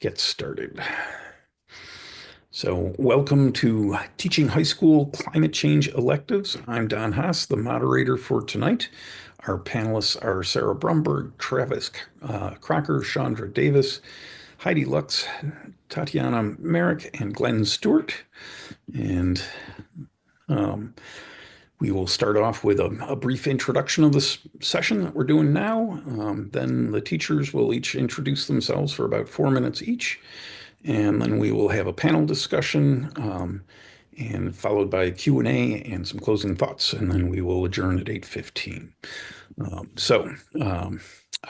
get started. So, welcome to Teaching High School Climate Change Electives. I'm Don Haas, the moderator for tonight. Our panelists are Sarah Brumberg, Travis Crocker, Chandra Davis, Heidi Lux, Tatiana Merrick, and Glenn Stewart. And um, we will start off with a brief introduction of this session that we're doing now. Then the teachers will each introduce themselves for about 4 minutes each. And then we will have a panel discussion and followed by a Q&A and some closing thoughts. And then we will adjourn at 8:15. So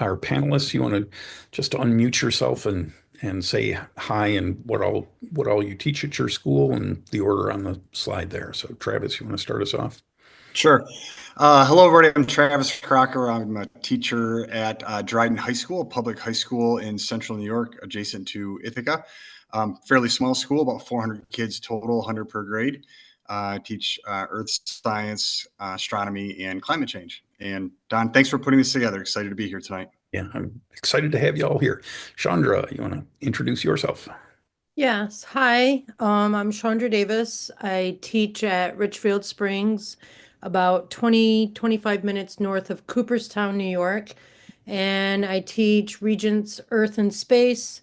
our panelists, you want to just unmute yourself and say hi and what all you teach at your school and the order on the slide there. So Travis, you want to start us off? Sure. Hello, everybody. I'm Travis Crocker. I'm a teacher at Dryden High School, a public high school in central New York, adjacent to Ithaca. Fairly small school, about 400 kids total, 100 per grade. I teach earth science, astronomy, and climate change. And Don, thanks for putting this together. Excited to be here tonight. Yeah, I'm excited to have you all here. Chandra, you want to introduce yourself? Yes. Hi, I'm Chandra Davis. I teach at Richfield Springs, about 25 minutes north of Cooperstown, New York. And I teach Regents Earth and Space,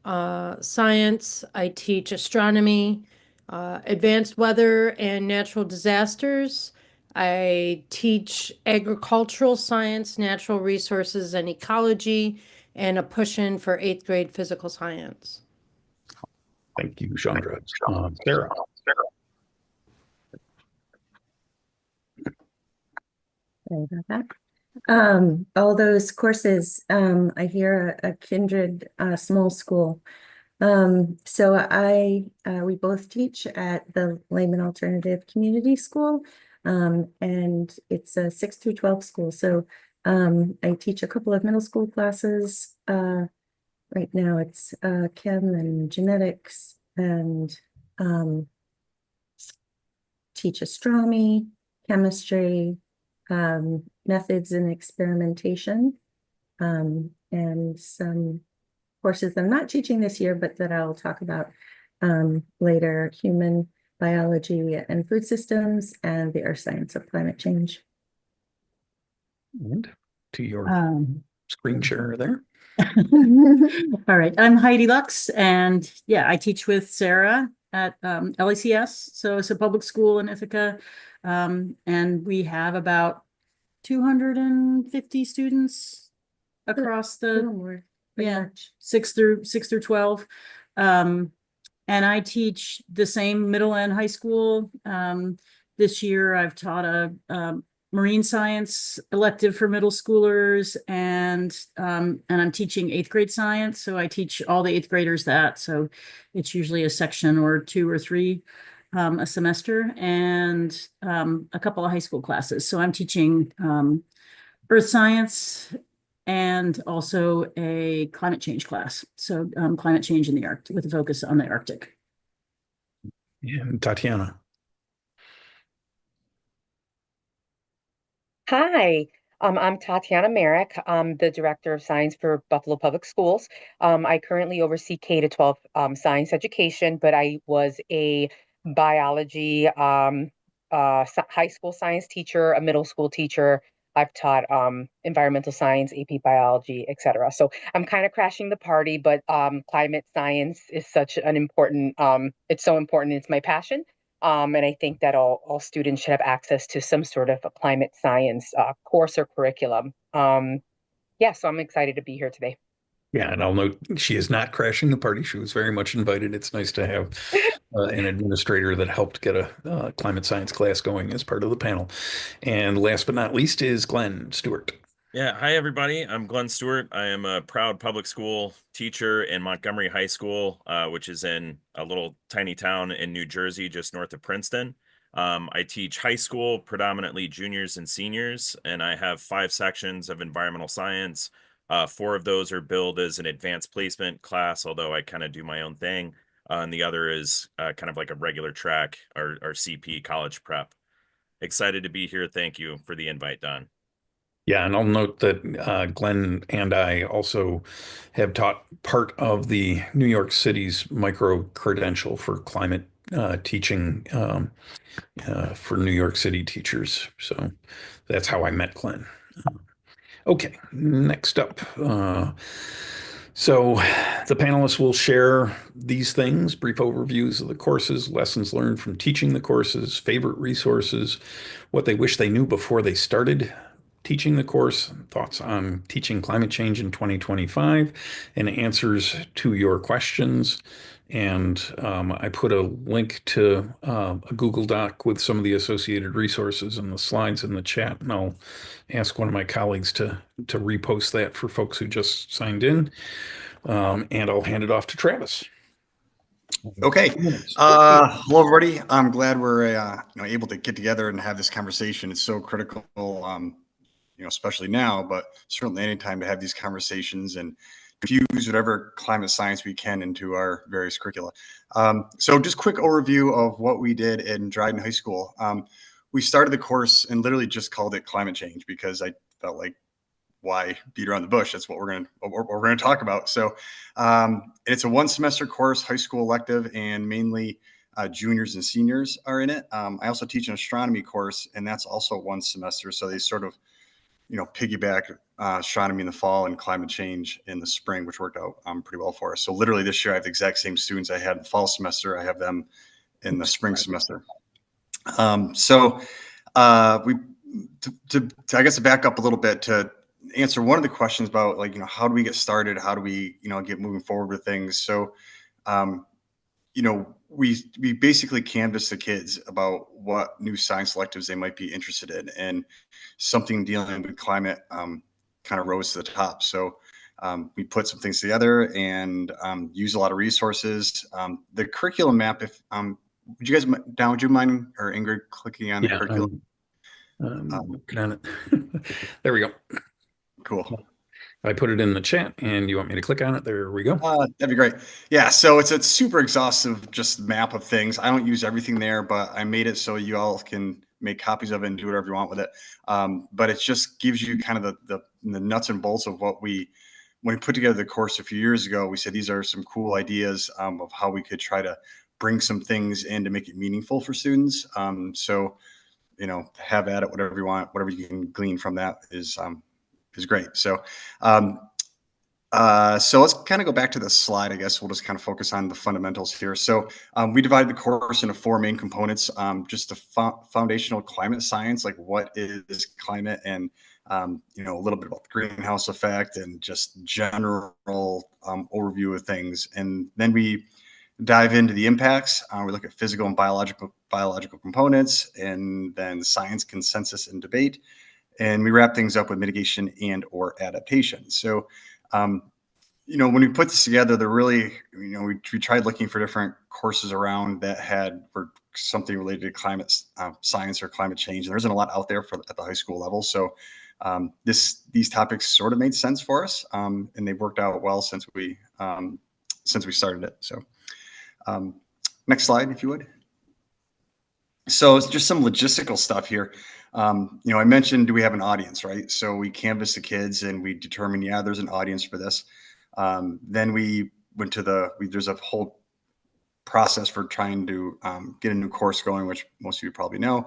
science. I teach astronomy, advanced weather and natural disasters. I teach agricultural science, natural resources, and ecology, and a push-in for 8th grade physical science. Thank you, Chandra. Sarah. Sorry about that. All those courses, I hear a kindred small school. We both teach at the Layman Alternative Community School, and it's a 6 through 12 school. So I teach a couple of middle school classes. Right now it's chem and genetics, and teach astronomy, chemistry, methods and experimentation, and some courses I'm not teaching this year, but that I'll talk about later: human biology and food systems, and the earth science of climate change. And to your screen share there. All right, I'm Heidi Lux, and yeah, I teach with Sarah at LECS, so it's a public school in Ithaca, and we have about 250 students across A little the more, yeah 6 through 12, and I teach the same middle and high school. This year I've taught a marine science elective for middle schoolers, and I'm teaching 8th grade science. So I teach all the 8th graders that. So it's usually a section or 2 or 3 a semester, and a couple of high school classes. So I'm teaching earth science and also a climate change class. So climate change in the Arctic, with a focus on the Arctic. And Tatiana. Hi, I'm Tatiana Merrick. I'm the Director of Science for Buffalo Public Schools. I currently oversee K-12 science education, but I was a biology high school science teacher, a middle school teacher. I've taught environmental science, AP biology, etc. So I'm kind of crashing the party, but climate science is such an important, it's so important, it's my passion. And I think that all students should have access to some sort of a climate science course or curriculum. Yeah, so I'm excited to be here today. Yeah, and I'll note she is not crashing the party. She was very much invited. It's nice to have an administrator that helped get a climate science class going as part of the panel. And last but not least is Glenn Stewart. Yeah, hi everybody. I'm Glenn Stewart. I am a proud public school teacher in Montgomery High School, which is in a little tiny town in New Jersey, just north of Princeton. I teach high school, predominantly juniors and seniors, and I have 5 sections of environmental science. 4 of those are billed as an advanced placement class, although I kind of do my own thing. And the other is kind of like a regular track or CP college prep. Excited to be here. Thank you for the invite, Don. Yeah, and I'll note that Glenn and I also have taught part of the New York City's micro credential for climate teaching for New York City teachers. So that's how I met Glenn. Okay, next up. So the panelists will share these things, brief overviews of the courses, lessons learned from teaching the courses, favorite resources, what they wish they knew before they started teaching the course, thoughts on teaching climate change in 2025, and answers to your questions. And I put a link to a Google Doc with some of the associated resources and the slides in the chat, and I'll ask one of my colleagues to repost that for folks who just signed in. And I'll hand it off to Travis. Okay. 2 minutes. Hello, everybody. I'm glad we're able to get together and have this conversation. It's so critical, especially now, but certainly anytime to have these conversations and infuse whatever climate science we can into our various curricula. So just quick overview of what we did in Dryden High School. We started the course and literally just called it climate change because I felt like, why beat around the bush? That's what we're going to talk about. So it's a 1 semester course, high school elective, and mainly juniors and seniors are in it. I also teach an astronomy course, and that's also 1 semester. So they sort of, piggyback astronomy in the fall and climate change in the spring, which worked out pretty well for us. So literally this year, I have the exact same students I had in the fall semester. I have them in the spring semester. We I guess to back up a little bit to answer one of the questions about how do we get started? How do we, get moving forward with things? So, we basically canvass the kids about what new science electives they might be interested in, and something dealing with climate kind of rose to the top. So we put some things together and use a lot of resources. The curriculum map, if would you guys down? Would you mind, or Ingrid, clicking on the curriculum? Working on it. There we go. Cool. I put it in the chat, and you want me to click on it? There we go. That'd be great. Yeah, so it's a super exhaustive just map of things. I don't use everything there, but I made it so you all can make copies of it and do whatever you want with it. But it just gives you kind of the nuts and bolts of what when we put together the course a few years ago. We said these are some cool ideas of how we could try to bring some things in to make it meaningful for students. So have at it, whatever you want, whatever you can glean from that is great. So let's kind of go back to the slide. I guess we'll just kind of focus on the fundamentals here. So we divided the course into 4 main components. Just the foundational climate science, like what is climate, and a little bit about the greenhouse effect and just general overview of things. And then we dive into the impacts. We look at physical and biological components, and then science, consensus, and debate. And we wrap things up with mitigation and or adaptation. So when we put this together, they're really, we tried looking for different courses around that were something related to climate science or climate change. And there isn't a lot out there at the high school level. So these topics sort of made sense for us, and they've worked out well since we started it. So next slide, if you would. So it's just some logistical stuff here. I mentioned, do we have an audience, right? So we canvass the kids and we determine, yeah, there's an audience for this. Then we went to there's a whole process for trying to get a new course going, which most of you probably know.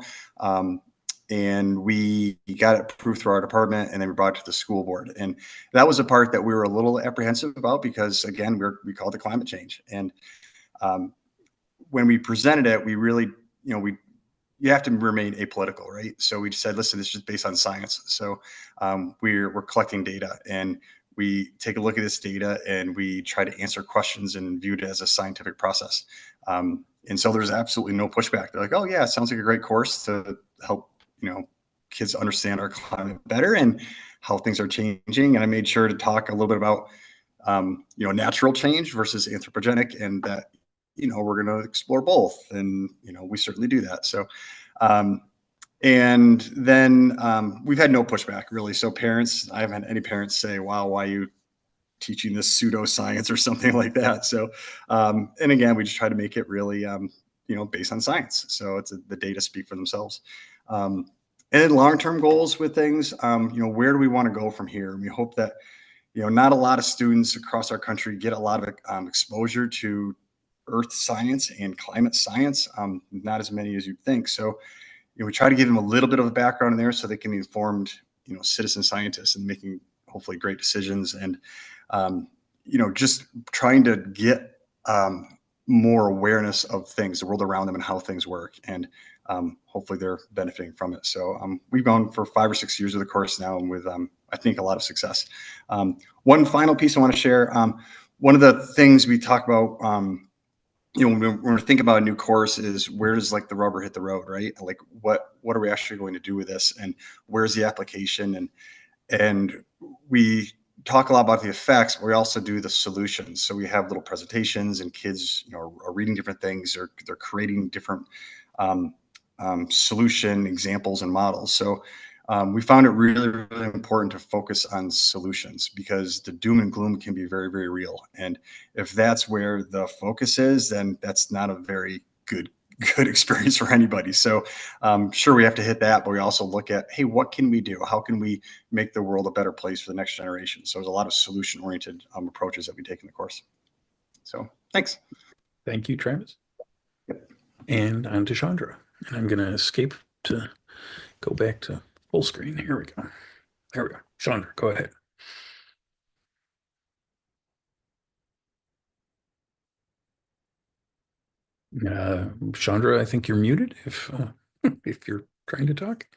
And we got it approved through our department, and then we brought it to the school board. And that was a part that we were a little apprehensive about because, again, we called it climate change. And when we presented it, we really, you have to remain apolitical, right? So we said, listen, this is just based on science. So we're collecting data, and we take a look at this data and we try to answer questions and view it as a scientific process. And so there's absolutely no pushback. They're like, oh yeah, it sounds like a great course to help, kids understand our climate better and how things are changing. And I made sure to talk a little bit about, natural change versus anthropogenic, and that, we're going to explore both. And, we certainly do that. So, and then we've had no pushback really. So parents, I haven't had any parents say, wow, why are you teaching this pseudoscience or something like that? So, and again, we just try to make it really, based on science. So the data speak for themselves. And then long-term goals with things, where do we want to go from here? And we hope that, not a lot of students across our country get a lot of exposure to earth science and climate science, not as many as you'd think. So, we try to give them a little bit of a background in there so they can be informed, citizen scientists and making hopefully great decisions. And, just trying to get more awareness of things, the world around them and how things work. And hopefully they're benefiting from it. So we've gone for 5 or 6 years of the course now, and with, I think, a lot of success. One final piece I want to share. One of the things we talk about, when we're thinking about a new course, is where does like the rubber hit the road, right? Like what are we actually going to do with this, and where's the application? And we talk a lot about the effects, but we also do the solutions. So we have little presentations, and kids, are reading different things, or they're creating different solution examples and models. So we found it really, really important to focus on solutions, because the doom and gloom can be very, very real. And if that's where the focus is, then that's not a very good experience for anybody. So sure, we have to hit that, but we also look at, hey, what can we do? How can we make the world a better place for the next generation? So there's a lot of solution-oriented approaches that we take in the course. So thanks. Thank you, Travis. And on to Chandra. And I'm going to escape to go back to full screen. Here we go. There we go. Chandra, go ahead. Chandra, I think you're muted if you're trying to talk.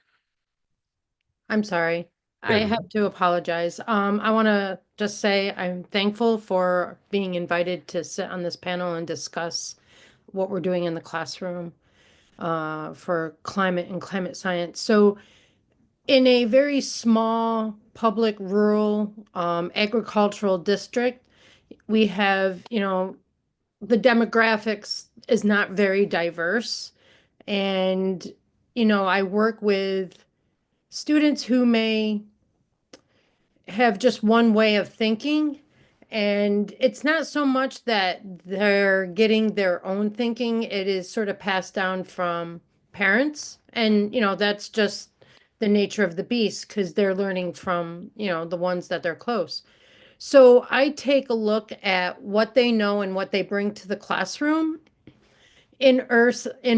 I'm sorry. There I we have to apologize. I want to just say I'm thankful for being invited to sit on this panel and discuss what we're doing in the classroom for climate and climate science. So in a very small public rural agricultural district, we have, the demographics is not very diverse. And, I work with students who may have just one way of thinking. And it's not so much that they're getting their own thinking, it is sort of passed down from parents. And, that's just the nature of the beast, because they're learning from, the ones that they're close. So I take a look at what they know and what they bring to the classroom in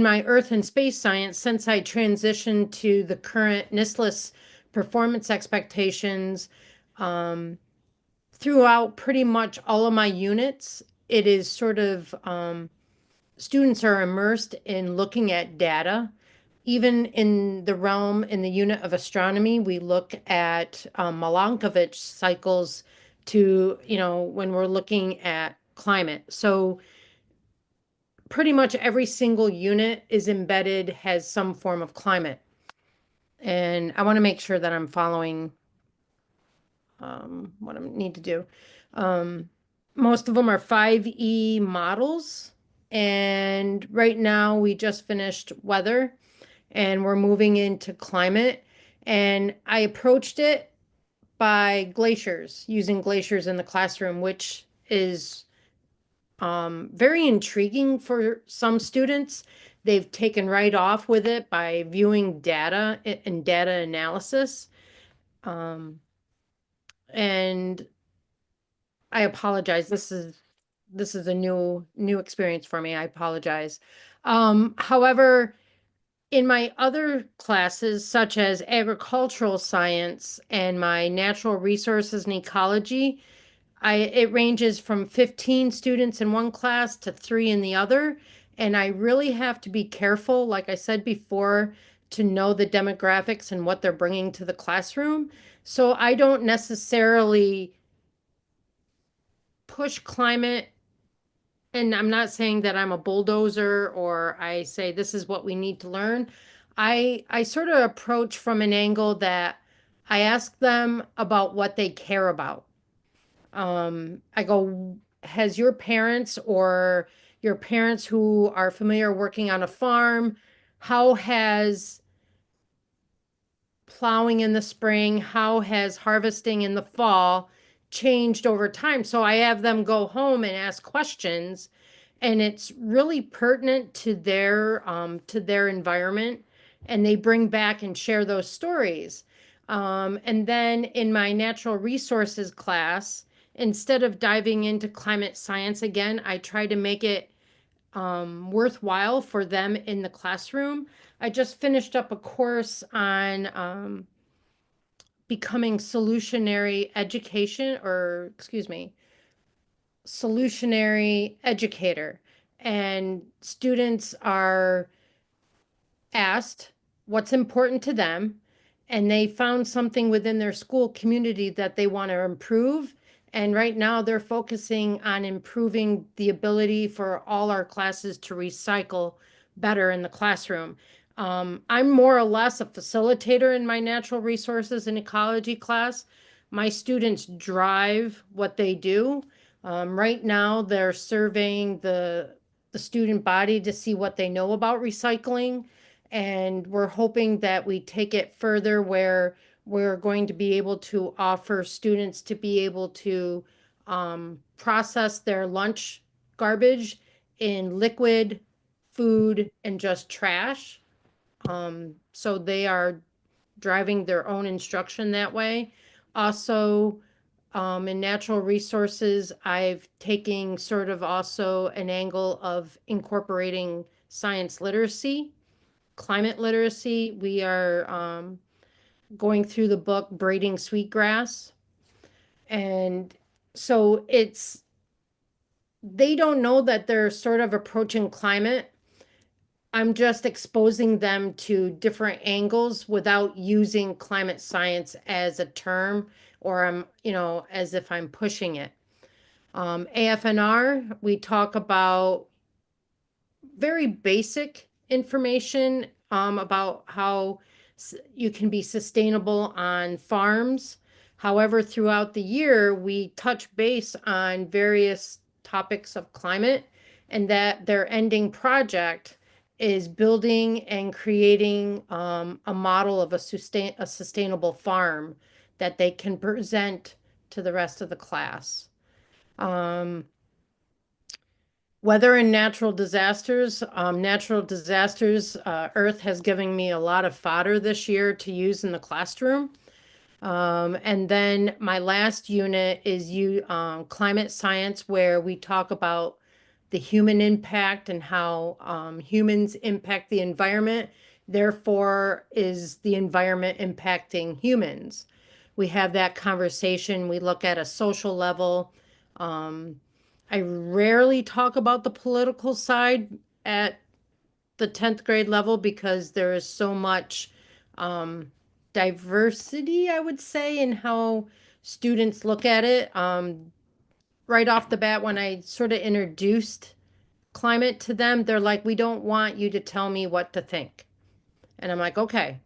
my earth and space science. Since I transitioned to the current NISTLS performance expectations, throughout pretty much all of my units, it is sort of students are immersed in looking at data. Even in the unit of astronomy, we look at Milankovitch cycles to, when we're looking at climate. So pretty much every single unit is embedded, has some form of climate. And I want to make sure that I'm following what I need to do. Most of them are 5E models. And right now we just finished weather and we're moving into climate. And I approached it by glaciers, using glaciers in the classroom, which is very intriguing for some students. They've taken right off with it by viewing data and data analysis. And I apologize. This is a new experience for me. I apologize. However, in my other classes, such as agricultural science and my natural resources and ecology, it ranges from 15 students in one class to 3 in the other. And I really have to be careful, like I said before, to know the demographics and what they're bringing to the classroom. So I don't necessarily push climate, and I'm not saying that I'm a bulldozer or I say this is what we need to learn. I sort of approach from an angle that I ask them about what they care about. I go, has your parents or your parents who are familiar working on a farm, how has plowing in the spring, how has harvesting in the fall changed over time? So I have them go home and ask questions, and it's really pertinent to their environment. and they bring back and share those stories. And then in my natural resources class, instead of diving into climate science again, I try to make it worthwhile for them in the classroom. I just finished up a course on becoming solutionary education, or excuse me, solutionary educator. And students are asked what's important to them, and they found something within their school community that they want to improve. And right now they're focusing on improving the ability for all our classes to recycle better in the classroom. I'm more or less a facilitator in my natural resources and ecology class. My students drive what they do. Right now they're surveying the student body to see what they know about recycling. And we're hoping that we take it further where we're going to be able to offer students to be able to process their lunch garbage in liquid, food, and just trash. So they are driving their own instruction that way. Also, in natural resources, I've taken sort of also an angle of incorporating science literacy, climate literacy. We are going through the book Braiding Sweetgrass. And so they don't know that they're sort of approaching climate. I'm just exposing them to different angles without using climate science as a term, or as if I'm pushing it. AFNR, we talk about very basic information about how you can be sustainable on farms. However, throughout the year, we touch base on various topics of climate, and that their ending project is building and creating a model of a sustainable farm that they can present to the rest of the class. Weather and natural disasters. Earth has given me a lot of fodder this year to use in the classroom. And then my last unit is climate science, where we talk about the human impact and how humans impact the environment. Therefore, is the environment impacting humans? We have that conversation. We look at a social level. I rarely talk about the political side at the 10th grade level because there is so much diversity, I would say, in how students look at it. Right off the bat, when I sort of introduced climate to them, they're like, we don't want you to tell me what to think. And I'm like, okay.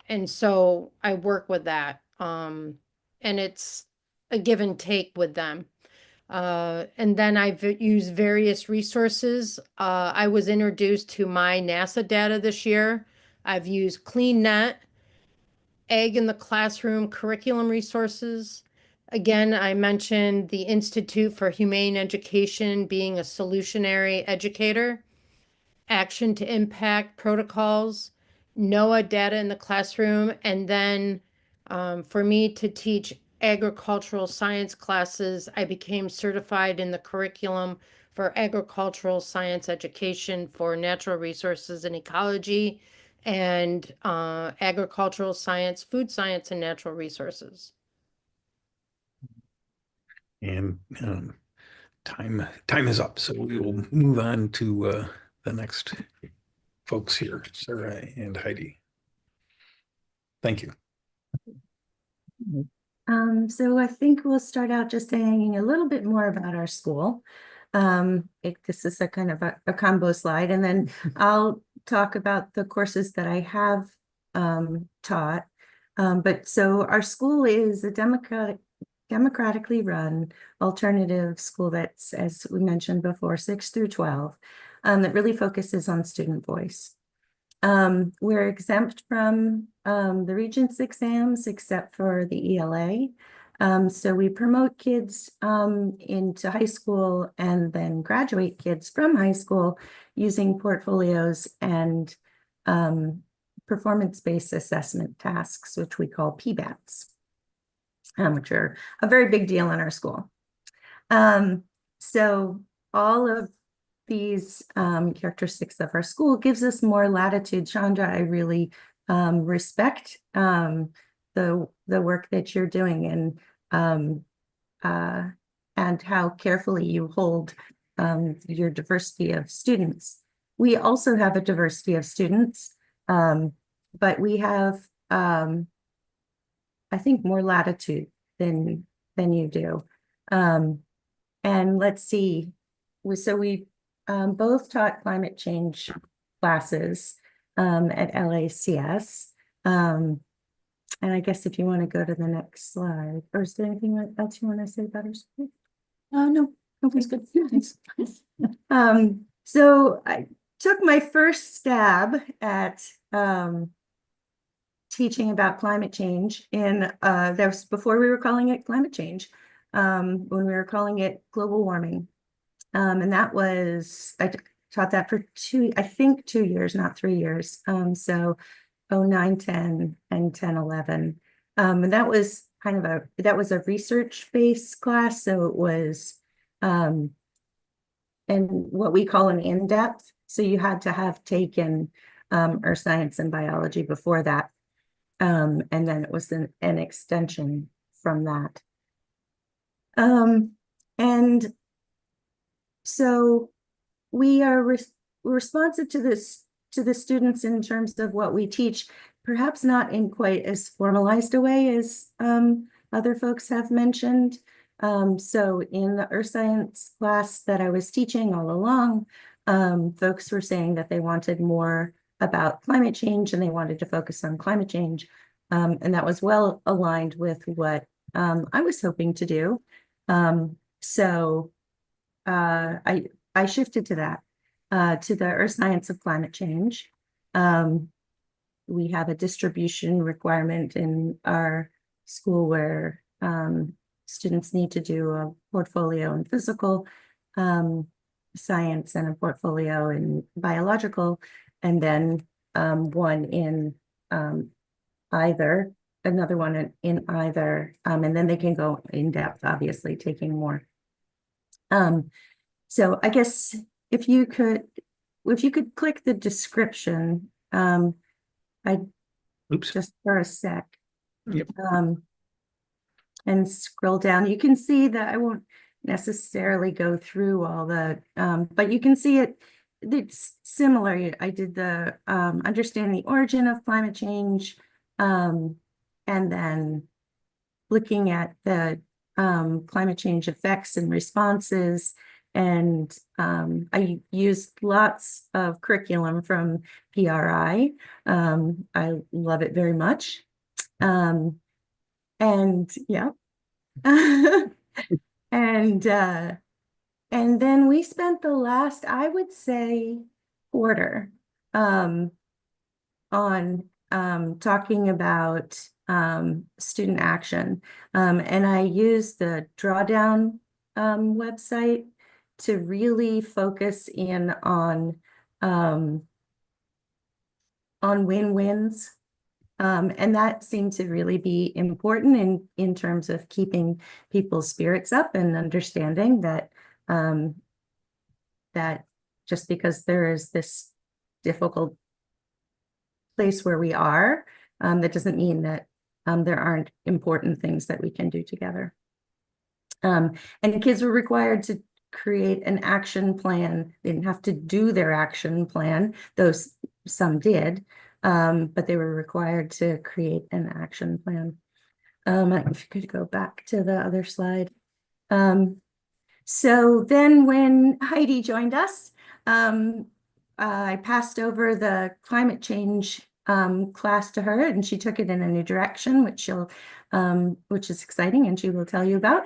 And so I work with that. And it's a give and take with them. And then I've used various resources. I was introduced to my NASA data this year. I've used CleanNet, Egg in the Classroom, curriculum resources. Again, I mentioned the Institute for Humane Education being a solutionary educator, action to impact protocols, NOAA data in the classroom, and then for me to teach agricultural science classes, I became certified in the curriculum for agricultural science education for natural resources and ecology, and agricultural science, food science, and natural resources. And time is up, so we will move on to the next folks here, Sarah and Heidi. Thank you. So I think we'll start out just saying a little bit more about our school. This is a kind of a combo slide, and then I'll talk about the courses that I have taught. But so our school is a democratically run alternative school that's, as we mentioned before, 6 through 12, that really focuses on student voice. We're exempt from the Regents exams except for the ELA. So we promote kids into high school and then graduate kids from high school using portfolios and performance-based assessment tasks, which we call PBATs, which are a very big deal in our school. So all of these characteristics of our school gives us more latitude. Chandra, I really respect the work that you're doing and how carefully you hold your diversity of students. We also have a diversity of students, but we have, I think, more latitude than you do. And let's see, so we both taught climate change classes at LACS. And I guess if you want to go to the next slide, or is there anything else you want to say about our school? No, that's good. Thanks. So I took my first stab at teaching about climate change that was before we were calling it climate change, when we were calling it global warming. And that was, I taught that for 2 years, not 3 years. So 09, 10, and 10, 11. And that was kind of a research-based class. So it was, and what we call an in-depth. So you had to have taken earth science and biology before that. And then it was an extension from that. And so we are responsive to the students in terms of what we teach, perhaps not in quite as formalized a way as other folks have mentioned. So in the earth science class that I was teaching all along, folks were saying that they wanted more about climate change and they wanted to focus on climate change. And that was well aligned with what I was hoping to do. So I shifted to that, to the earth science of climate change. We have a distribution requirement in our school where students need to do a portfolio in physical science and a portfolio in biological, and then one in another one in either, and then they can go in depth, obviously, taking more. So I guess if you could click the description, Oops. just for a sec. Yep. And scroll down, you can see that I won't necessarily go through all the, but you can see it's similar. I did the understand the origin of climate change, and then looking at the climate change effects and responses. And I used lots of curriculum from PRI. I love it very much. And yeah. And then we spent the last, I would say, quarter on talking about student action. And I used the Drawdown website to really focus in on win-wins. And that seemed to really be important in terms of keeping people's spirits up and understanding that that just because there is this difficult place where we are, that doesn't mean that there aren't important things that we can do together. And the kids were required to create an action plan. They didn't have to do their action plan, though some did, but they were required to create an action plan. If you could go back to the other slide. So then when Heidi joined us, I passed over the climate change class to her, and she took it in a new direction, which is exciting, and she will tell you about.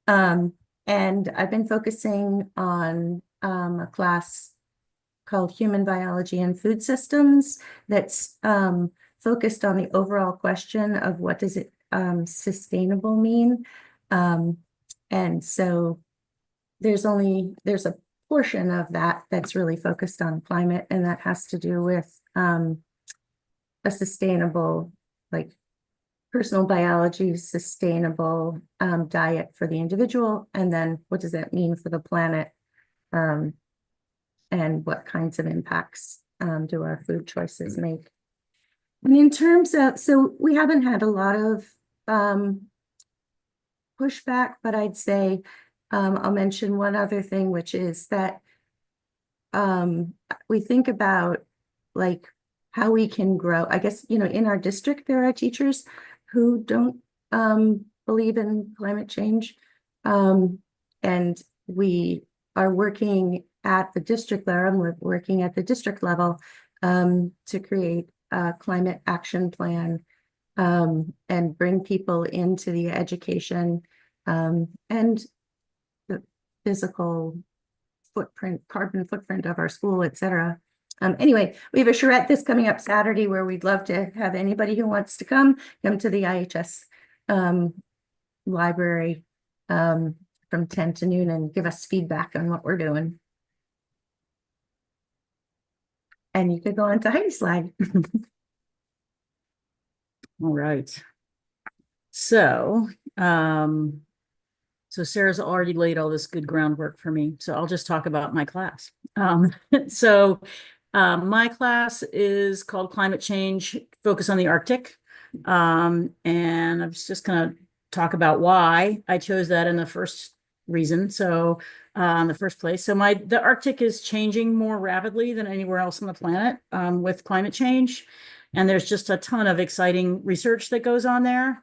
And I've been focusing on a class called Human Biology and Food Systems that's focused on the overall question of what does it sustainable mean. And so there's a portion of that that's really focused on climate, and that has to do with a sustainable, like personal biology, sustainable diet for the individual, and then what does that mean for the planet, and what kinds of impacts do our food choices make? And in terms of, so we haven't had a lot of pushback, but I'd say I'll mention one other thing, which is that we think about like how we can grow. I guess, you know, in our district, there are teachers who don't believe in climate change. And we are working at the district level, we're working at the district level to create a climate action plan and bring people into the education and the physical footprint, carbon footprint of our school, et cetera. Anyway, we have a charrette this coming up Saturday where we'd love to have anybody who wants to come to the IHS library from 10 to noon and give us feedback on what we're doing. And you could go on to Heidi's slide. All right. So, so Sarah's already laid all this good groundwork for me, so I'll just talk about my class. My class is called Climate Change, Focus on the Arctic. And I was just gonna talk about why I chose that in the first reason. So, in the first place, so the Arctic is changing more rapidly than anywhere else on the planet with climate change. And there's just a ton of exciting research that goes on there.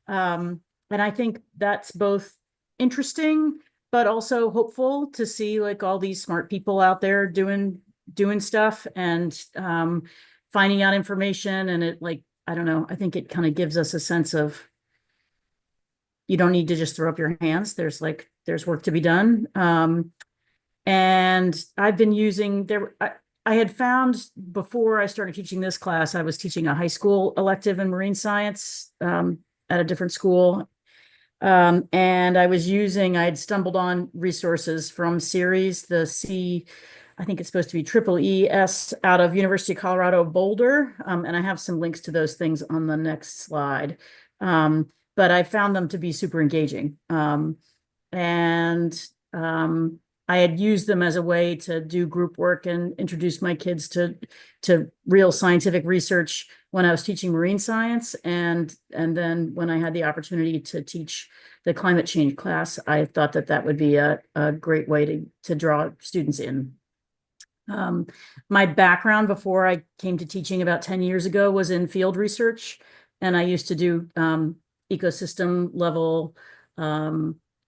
And I think that's both interesting, but also hopeful to see like all these smart people out there doing stuff and finding out information. And it, like, I don't know, I think it kind of gives us a sense of you don't need to just throw up your hands. There's work to be done. And I've been using I had found before I started teaching this class, I was teaching a high school elective in marine science at a different school. And I had stumbled on resources from series, I think it's supposed to be EES out of University of Colorado Boulder. And I have some links to those things on the next slide. But I found them to be super engaging. I had used them as a way to do group work and introduce my kids to real scientific research when I was teaching marine science. And then when I had the opportunity to teach the climate change class, I thought that would be a great way to draw students in. My background before I came to teaching about 10 years ago was in field research. And I used to do ecosystem level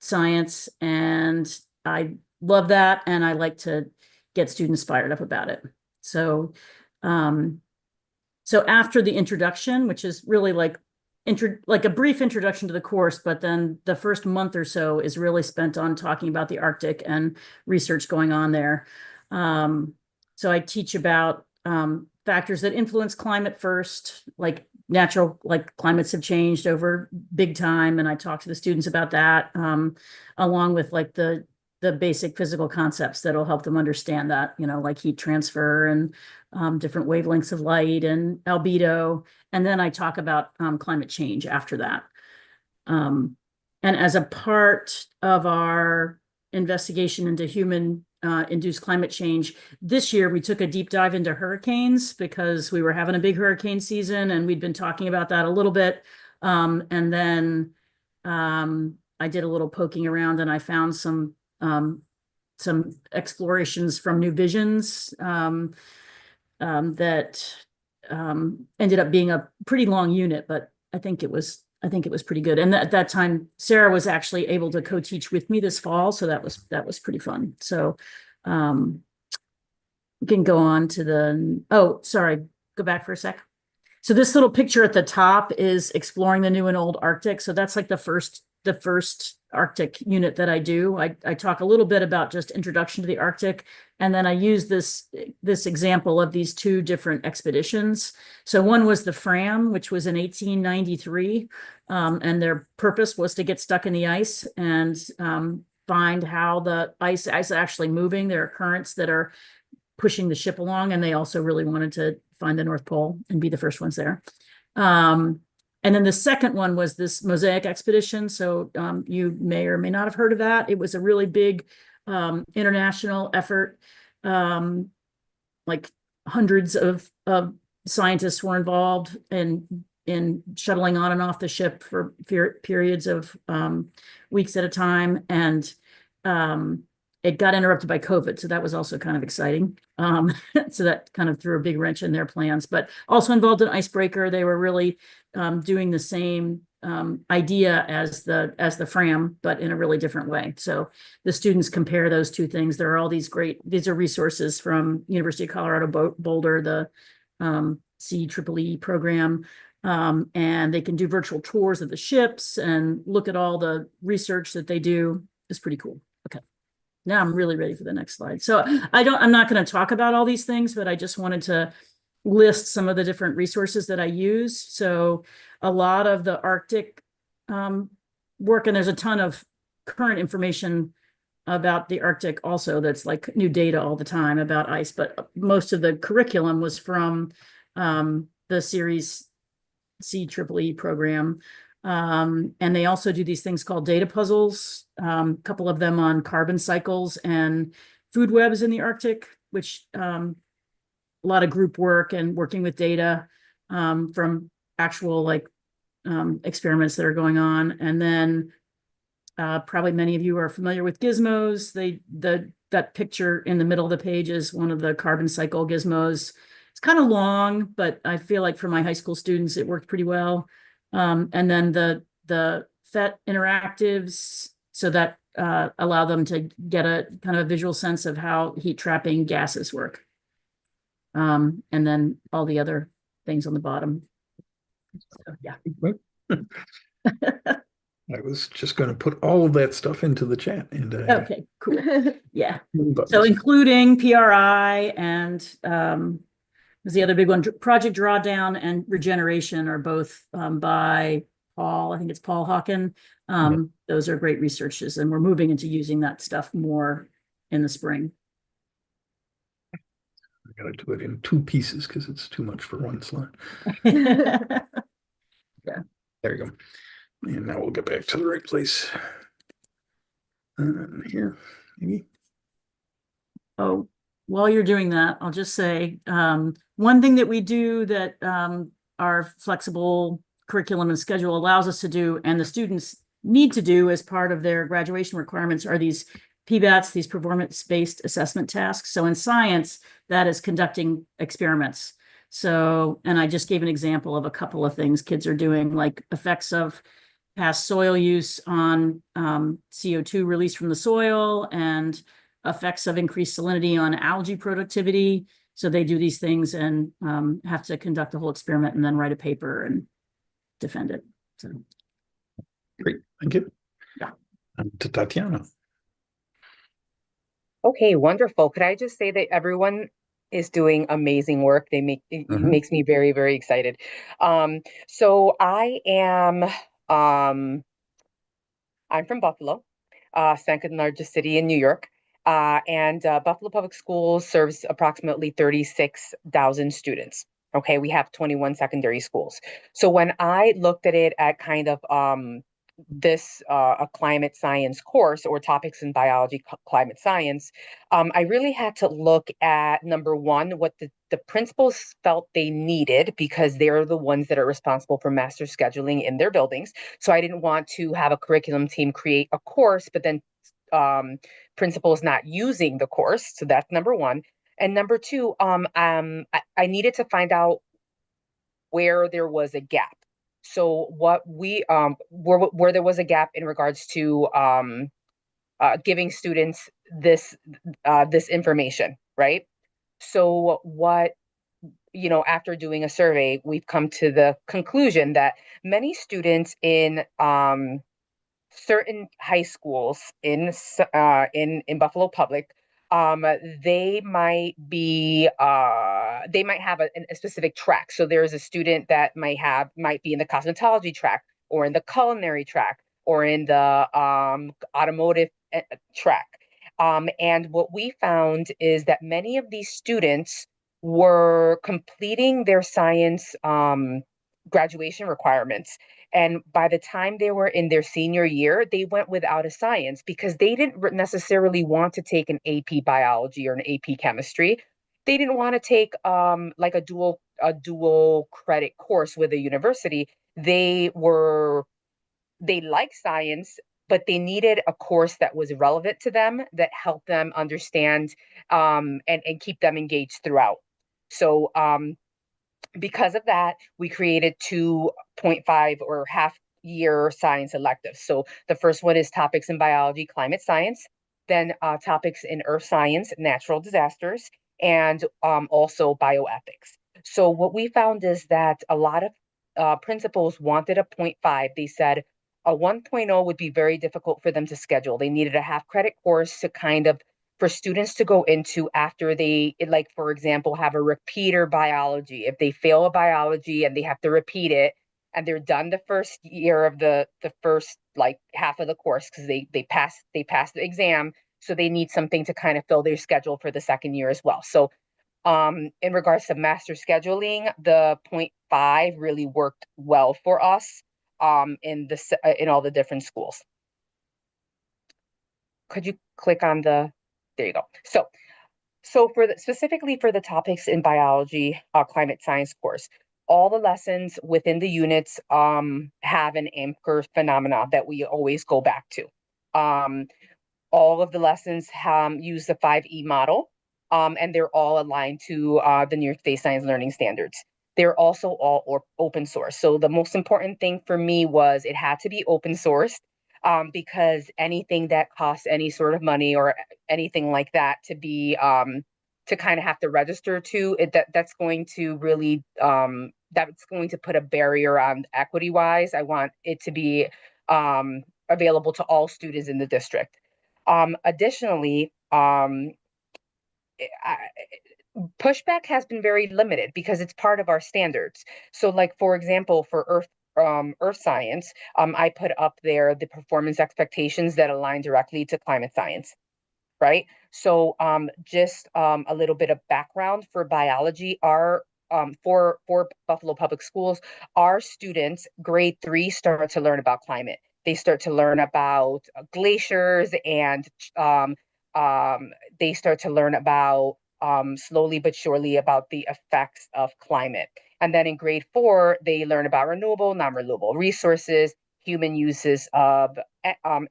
science, and I love that, and I like to get students fired up about it. So, so after the introduction, which is really like a brief introduction to the course, but then the first month or so is really spent on talking about the Arctic and research going on there. So I teach about factors that influence climate first, like climates have changed over big time. And I talk to the students about that, along with like the basic physical concepts that'll help them understand that, you know, like heat transfer and different wavelengths of light and albedo. And then I talk about climate change after that. And as a part of our investigation into human induced climate change, this year we took a deep dive into hurricanes because we were having a big hurricane season and we'd been talking about that a little bit. And then I did a little poking around and I found some explorations from New Visions that ended up being a pretty long unit, but I think it was pretty good. And at that time, Sarah was actually able to co-teach with me this fall, so that was pretty fun. So we can go on to go back for a sec. So this little picture at the top is exploring the new and old Arctic. So that's like the first Arctic unit that I do. I talk a little bit about just introduction to the Arctic, and then I use this example of these two different expeditions. So one was the Fram, which was in 1893, and their purpose was to get stuck in the ice and find how the ice is actually moving. There are currents that are pushing the ship along, and they also really wanted to find the North Pole and be the first ones there. And then the second one was this Mosaic expedition. So you may or may not have heard of that. It was a really big international effort. Like hundreds of scientists were involved in shuttling on and off the ship for periods of weeks at a time. And it got interrupted by COVID. So that was also kind of exciting. So that kind of threw a big wrench in their plans, but also involved an icebreaker. They were really doing the same idea as the Fram, but in a really different way. So the students compare those two things. There are all these are resources from University of Colorado Boulder, the CEEE program, and they can do virtual tours of the ships and look at all the research that they do. It's pretty cool. Okay. Now I'm really ready for the next slide. So I'm not going to talk about all these things, but I just wanted to list some of the different resources that I use. So a lot of the Arctic work, and there's a ton of current information about the Arctic also that's like new data all the time about ice, but most of the curriculum was from the series CEEE program. And they also do these things called data puzzles, a couple of them on carbon cycles and food webs in the Arctic, which a lot of group work and working with data from actual experiments that are going on. And then probably many of you are familiar with gizmos. That picture in the middle of the page is one of the carbon cycle gizmos. It's kind of long, but I feel like for my high school students, it worked pretty well. And then the FET interactives, so that allow them to get a kind of a visual sense of how heat trapping gases work. And then all the other things on the bottom. So, yeah. I was just going to put all of that stuff into the chat. And okay, cool. Yeah. So including PRI and was the other big one, Project Drawdown and Regeneration are both by Paul. I think it's Paul Hawken. Those are great researches, and we're moving into using that stuff more in the spring. I got to do it in 2 pieces because it's too much for 1 slide. Yeah. There you go. And now we'll get back to the right place. Here, maybe. Oh, while you're doing that, I'll just say one thing that we do that our flexible curriculum and schedule allows us to do, and the students need to do as part of their graduation requirements, are these PBATs, these performance-based assessment tasks. So in science, that is conducting experiments. So, and I just gave an example of a couple of things kids are doing, like effects of past soil use on CO2 released from the soil and effects of increased salinity on algae productivity. So they do these things and have to conduct a whole experiment and then write a paper and defend it. So great, thank you. Yeah. To Tatiana. Okay, wonderful. Could I just say that everyone is doing amazing work? It makes me very, very excited. So I am I'm from Buffalo, second largest city in New York. And Buffalo Public Schools serves approximately 36,000 students. Okay, we have 21 secondary schools. So when I looked at it at kind of a climate science course or topics in biology, climate science, I really had to look at, number one, what the principals felt they needed, because they're the ones that are responsible for master scheduling in their buildings. So I didn't want to have a curriculum team create a course, but then principals not using the course. So that's number one. And number two, I needed to find out where there was a gap. So what we where there was a gap in regards to giving students this information, right? So what, after doing a survey, we've come to the conclusion that many students in certain high schools in Buffalo Public, they might have a specific track. So there's a student that might be in the cosmetology track, or in the culinary track, or in the automotive track. And what we found is that many of these students were completing their science graduation requirements. And by the time they were in their senior year, they went without a science because they didn't necessarily want to take an AP biology or an AP chemistry. They didn't want to take like a dual credit course with a university. They liked science, but they needed a course that was relevant to them, that helped them understand and keep them engaged throughout. So because of that, we created 2.5 or half year science electives. So the first one is topics in biology, climate science, then topics in earth science, natural disasters, and also bioethics. So what we found is that a lot of principals wanted a 0.5. They said a 1.0 would be very difficult for them to schedule. They needed a half credit course to kind of for students to go into after they, like, for example, have a repeater biology. If they fail a biology and they have to repeat it, and they're done the first year of the first like half of the course because they pass the exam, so they need something to kind of fill their schedule for the second year as well. So in regards to master scheduling, the 0.5 really worked well for us in all the different schools. Could you click on the, there you go. So specifically for the topics in biology, climate science course, all the lessons within the units have an anchor phenomena that we always go back to. All of the lessons use the 5E model, and they're all aligned to the New York State Science Learning Standards. They're also all open source. So the most important thing for me was it had to be open sourced, because anything that costs any sort of money or anything like that to be to kind of have to register to it, that's going to really that's going to put a barrier on equity wise. I want it to be available to all students in the district. Additionally, pushback has been very limited because it's part of our standards. So like, for example, for earth science, I put up there the performance expectations that align directly to climate science, right? So just a little bit of background for biology. Our for Buffalo Public Schools, our students, grade 3, start to learn about climate. They start to learn about glaciers, and they start to learn about slowly but surely about the effects of climate. And then in grade 4, they learn about renewable, non-renewable resources, human uses of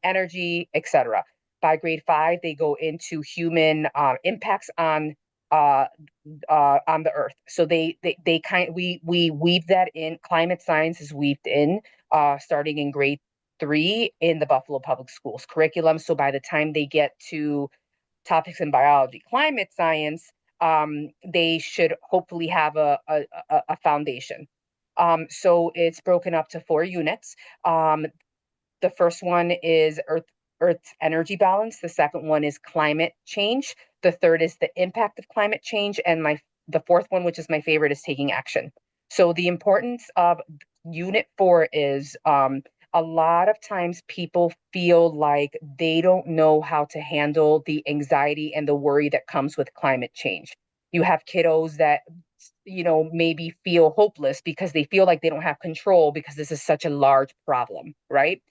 energy, etc. By grade 5, they go into human impacts on the earth. So they kind we weave that in. Climate science is weaved in starting in grade 3 in the Buffalo Public Schools curriculum. So by the time they get to topics in biology, climate science, they should hopefully have a foundation. So it's broken up to 4 units. The first one is Earth's energy balance. The second one is climate change. The third is the impact of climate change. And the fourth one, which is my favorite, is taking action. So the importance of Unit 4 is a lot of times people feel like they don't know how to handle the anxiety and the worry that comes with climate change. You have kiddos that maybe feel hopeless because they feel like they don't have control because this is such a large problem, right?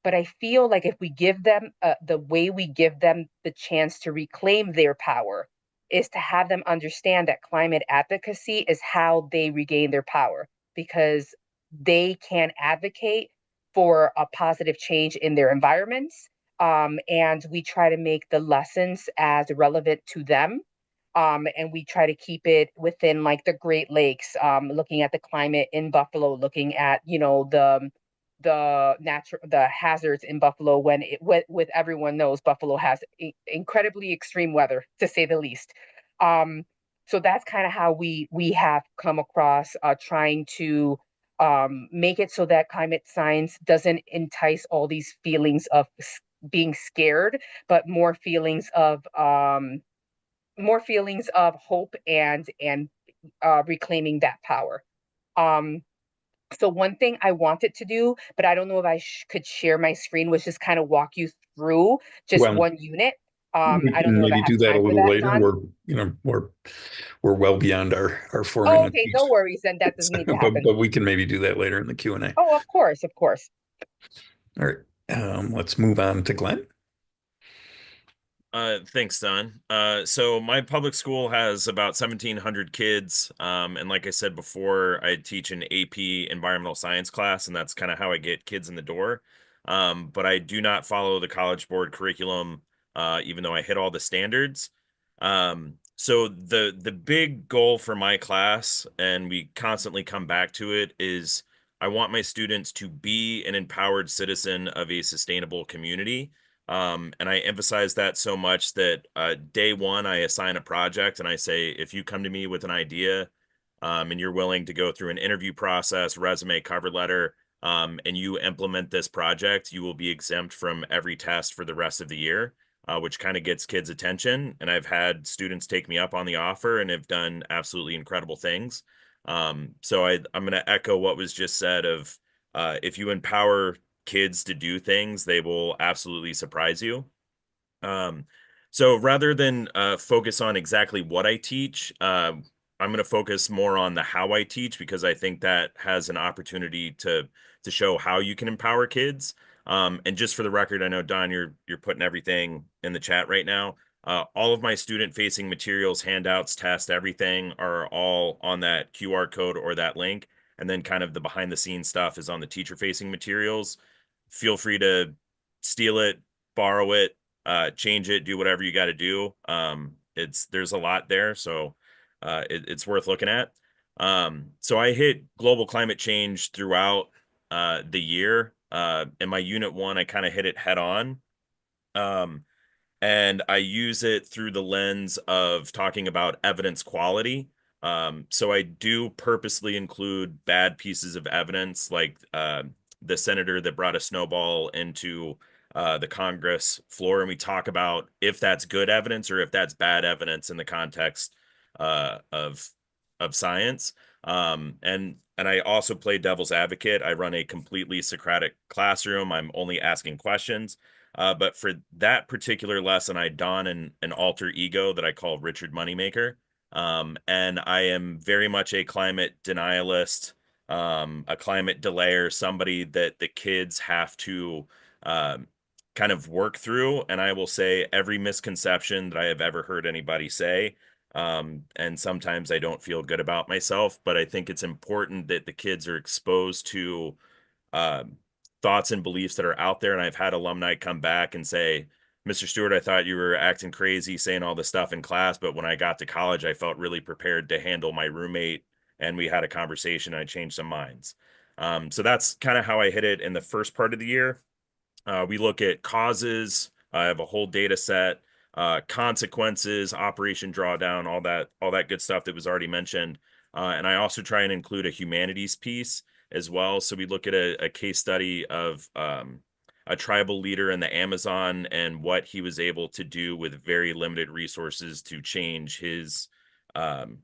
But I feel like if we give them the way we give them the chance to reclaim their power is to have them understand that climate advocacy is how they regain their power, because they can advocate for a positive change in their environments. And we try to make the lessons as relevant to them. And we try to keep it within like the Great Lakes, looking at the climate in Buffalo, looking at, the hazards in Buffalo when with everyone knows Buffalo has incredibly extreme weather, to say the least. So that's kind of how we have come across trying to make it so that climate science doesn't entice all these feelings of being scared, but more feelings of hope and reclaiming that power. So one thing I wanted to do, but I don't know if I could share my screen, was just kind of walk you through just Well, one unit. We I don't can know if I maybe have do that a time for little that, later. Don. We're well beyond our four Oh, minute okay, no piece. worries, then that doesn't need to But happen. but we can maybe do that later in the Q&A. Oh, of course, of course. All right. Let's move on to Glenn. Thanks, Don. So my public school has about 1,700 kids. And like I said before, I teach an AP environmental science class, and that's kind of how I get kids in the door. But I do not follow the College Board curriculum, even though I hit all the standards. So the big goal for my class, and we constantly come back to it, is I want my students to be an empowered citizen of a sustainable community. And I emphasize that so much that day one, I assign a project and I say, if you come to me with an idea and you're willing to go through an interview process, resume, cover letter, and you implement this project, you will be exempt from every test for the rest of the year, which kind of gets kids' attention. And I've had students take me up on the offer and have done absolutely incredible things. So I'm going to echo what was just said of if you empower kids to do things, they will absolutely surprise you. Um, so rather than focus on exactly what I teach, I'm going to focus more on the how I teach because I think that has an opportunity to show how you can empower kids. And just for the record, I know Don, you're putting everything in the chat right now. All of my student-facing materials, handouts, tests, everything are all on that QR code or that link. And then kind of the behind-the-scenes stuff is on the teacher-facing materials. Feel free to steal it, borrow it, change it, do whatever you got to do. There's a lot there, so it's worth looking at. So I hit global climate change throughout the year. In my unit one, I kind of hit it head on. Um, and I use it through the lens of talking about evidence quality. So I do purposely include bad pieces of evidence, like the senator that brought a snowball into the Congress floor, and we talk about if that's good evidence or if that's bad evidence in the context of science. And I also play devil's advocate. I run a completely Socratic classroom. I'm only asking questions. But for that particular lesson, I don an alter ego that I call Richard Moneymaker. And I am very much a climate denialist, a climate delayer, somebody that the kids have to um, kind of work through. And I will say every misconception that I have ever heard anybody say. And sometimes I don't feel good about myself, but I think it's important that the kids are exposed to um, thoughts and beliefs that are out there. And I've had alumni come back and say, Mr. Stewart, I thought you were acting crazy saying all this stuff in class, but when I got to college, I felt really prepared to handle my roommate. And we had a conversation and I changed some minds. So that's kind of how I hit it in the first part of the year. We look at causes. I have a whole data set, consequences, operation drawdown, all that good stuff that was already mentioned. And I also try and include a humanities piece as well. So we look at a case study of a tribal leader in the Amazon and what he was able to do with very limited resources to change um,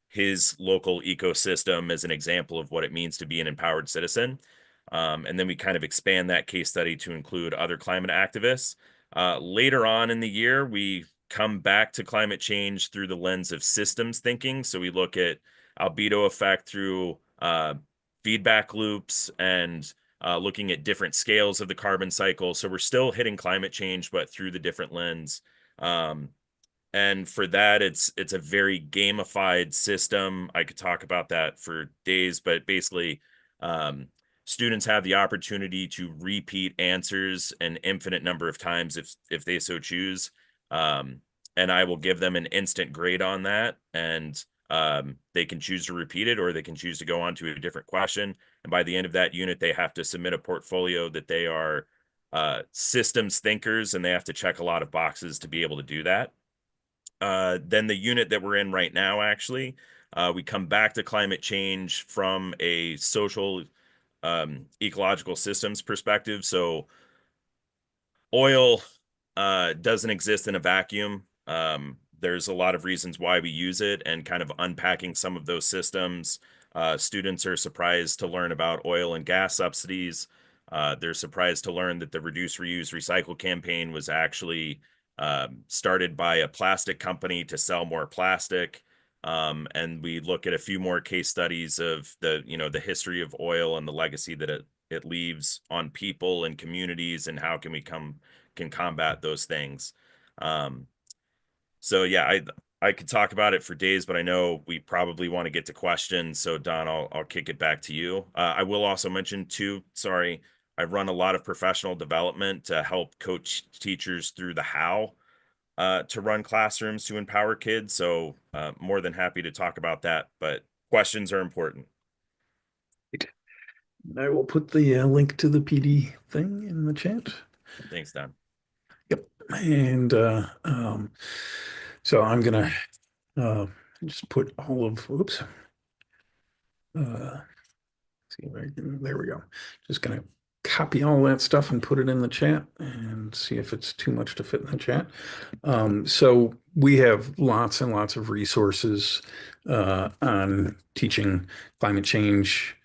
his local ecosystem as an example of what it means to be an empowered citizen. And then we kind of expand that case study to include other climate activists. Later on in the year, we come back to climate change through the lens of systems thinking. So we look at albedo effect through feedback loops and looking at different scales of the carbon cycle. So we're still hitting climate change, but through the different lens. And for that, it's a very gamified system. I could talk about that for days, but basically, um, students have the opportunity to repeat answers an infinite number of times if they so choose. Um, and I will give them an instant grade on that, and they can choose to repeat it or they can choose to go on to a different question. And by the end of that unit, they have to submit a portfolio that they are systems thinkers, and they have to check a lot of boxes to be able to do that. Then the unit that we're in right now, actually, we come back to climate change from a social ecological systems perspective. So oil doesn't exist in a vacuum. There's a lot of reasons why we use it and kind of unpacking some of those systems. Students are surprised to learn about oil and gas subsidies. They're surprised to learn that the Reduce, Reuse, Recycle campaign was actually started by a plastic company to sell more plastic. And we look at a few more case studies of the history of oil and the legacy that it leaves on people and communities, and how can we can combat those things. So yeah, I could talk about it for days, but I know we probably want to get to questions. So Don, I'll kick it back to you. I will also mention too, sorry, I run a lot of professional development to help coach teachers through the how to run classrooms to empower kids. So more than happy to talk about that, but questions are important. I will put the link to the PD thing in the chat. Thanks, Don. Yep. And so I'm gonna just put all of, oops. See if I can, there we go. Just gonna copy all that stuff and put it in the chat and see if it's too much to fit in the chat. So we have lots and lots of resources on teaching climate change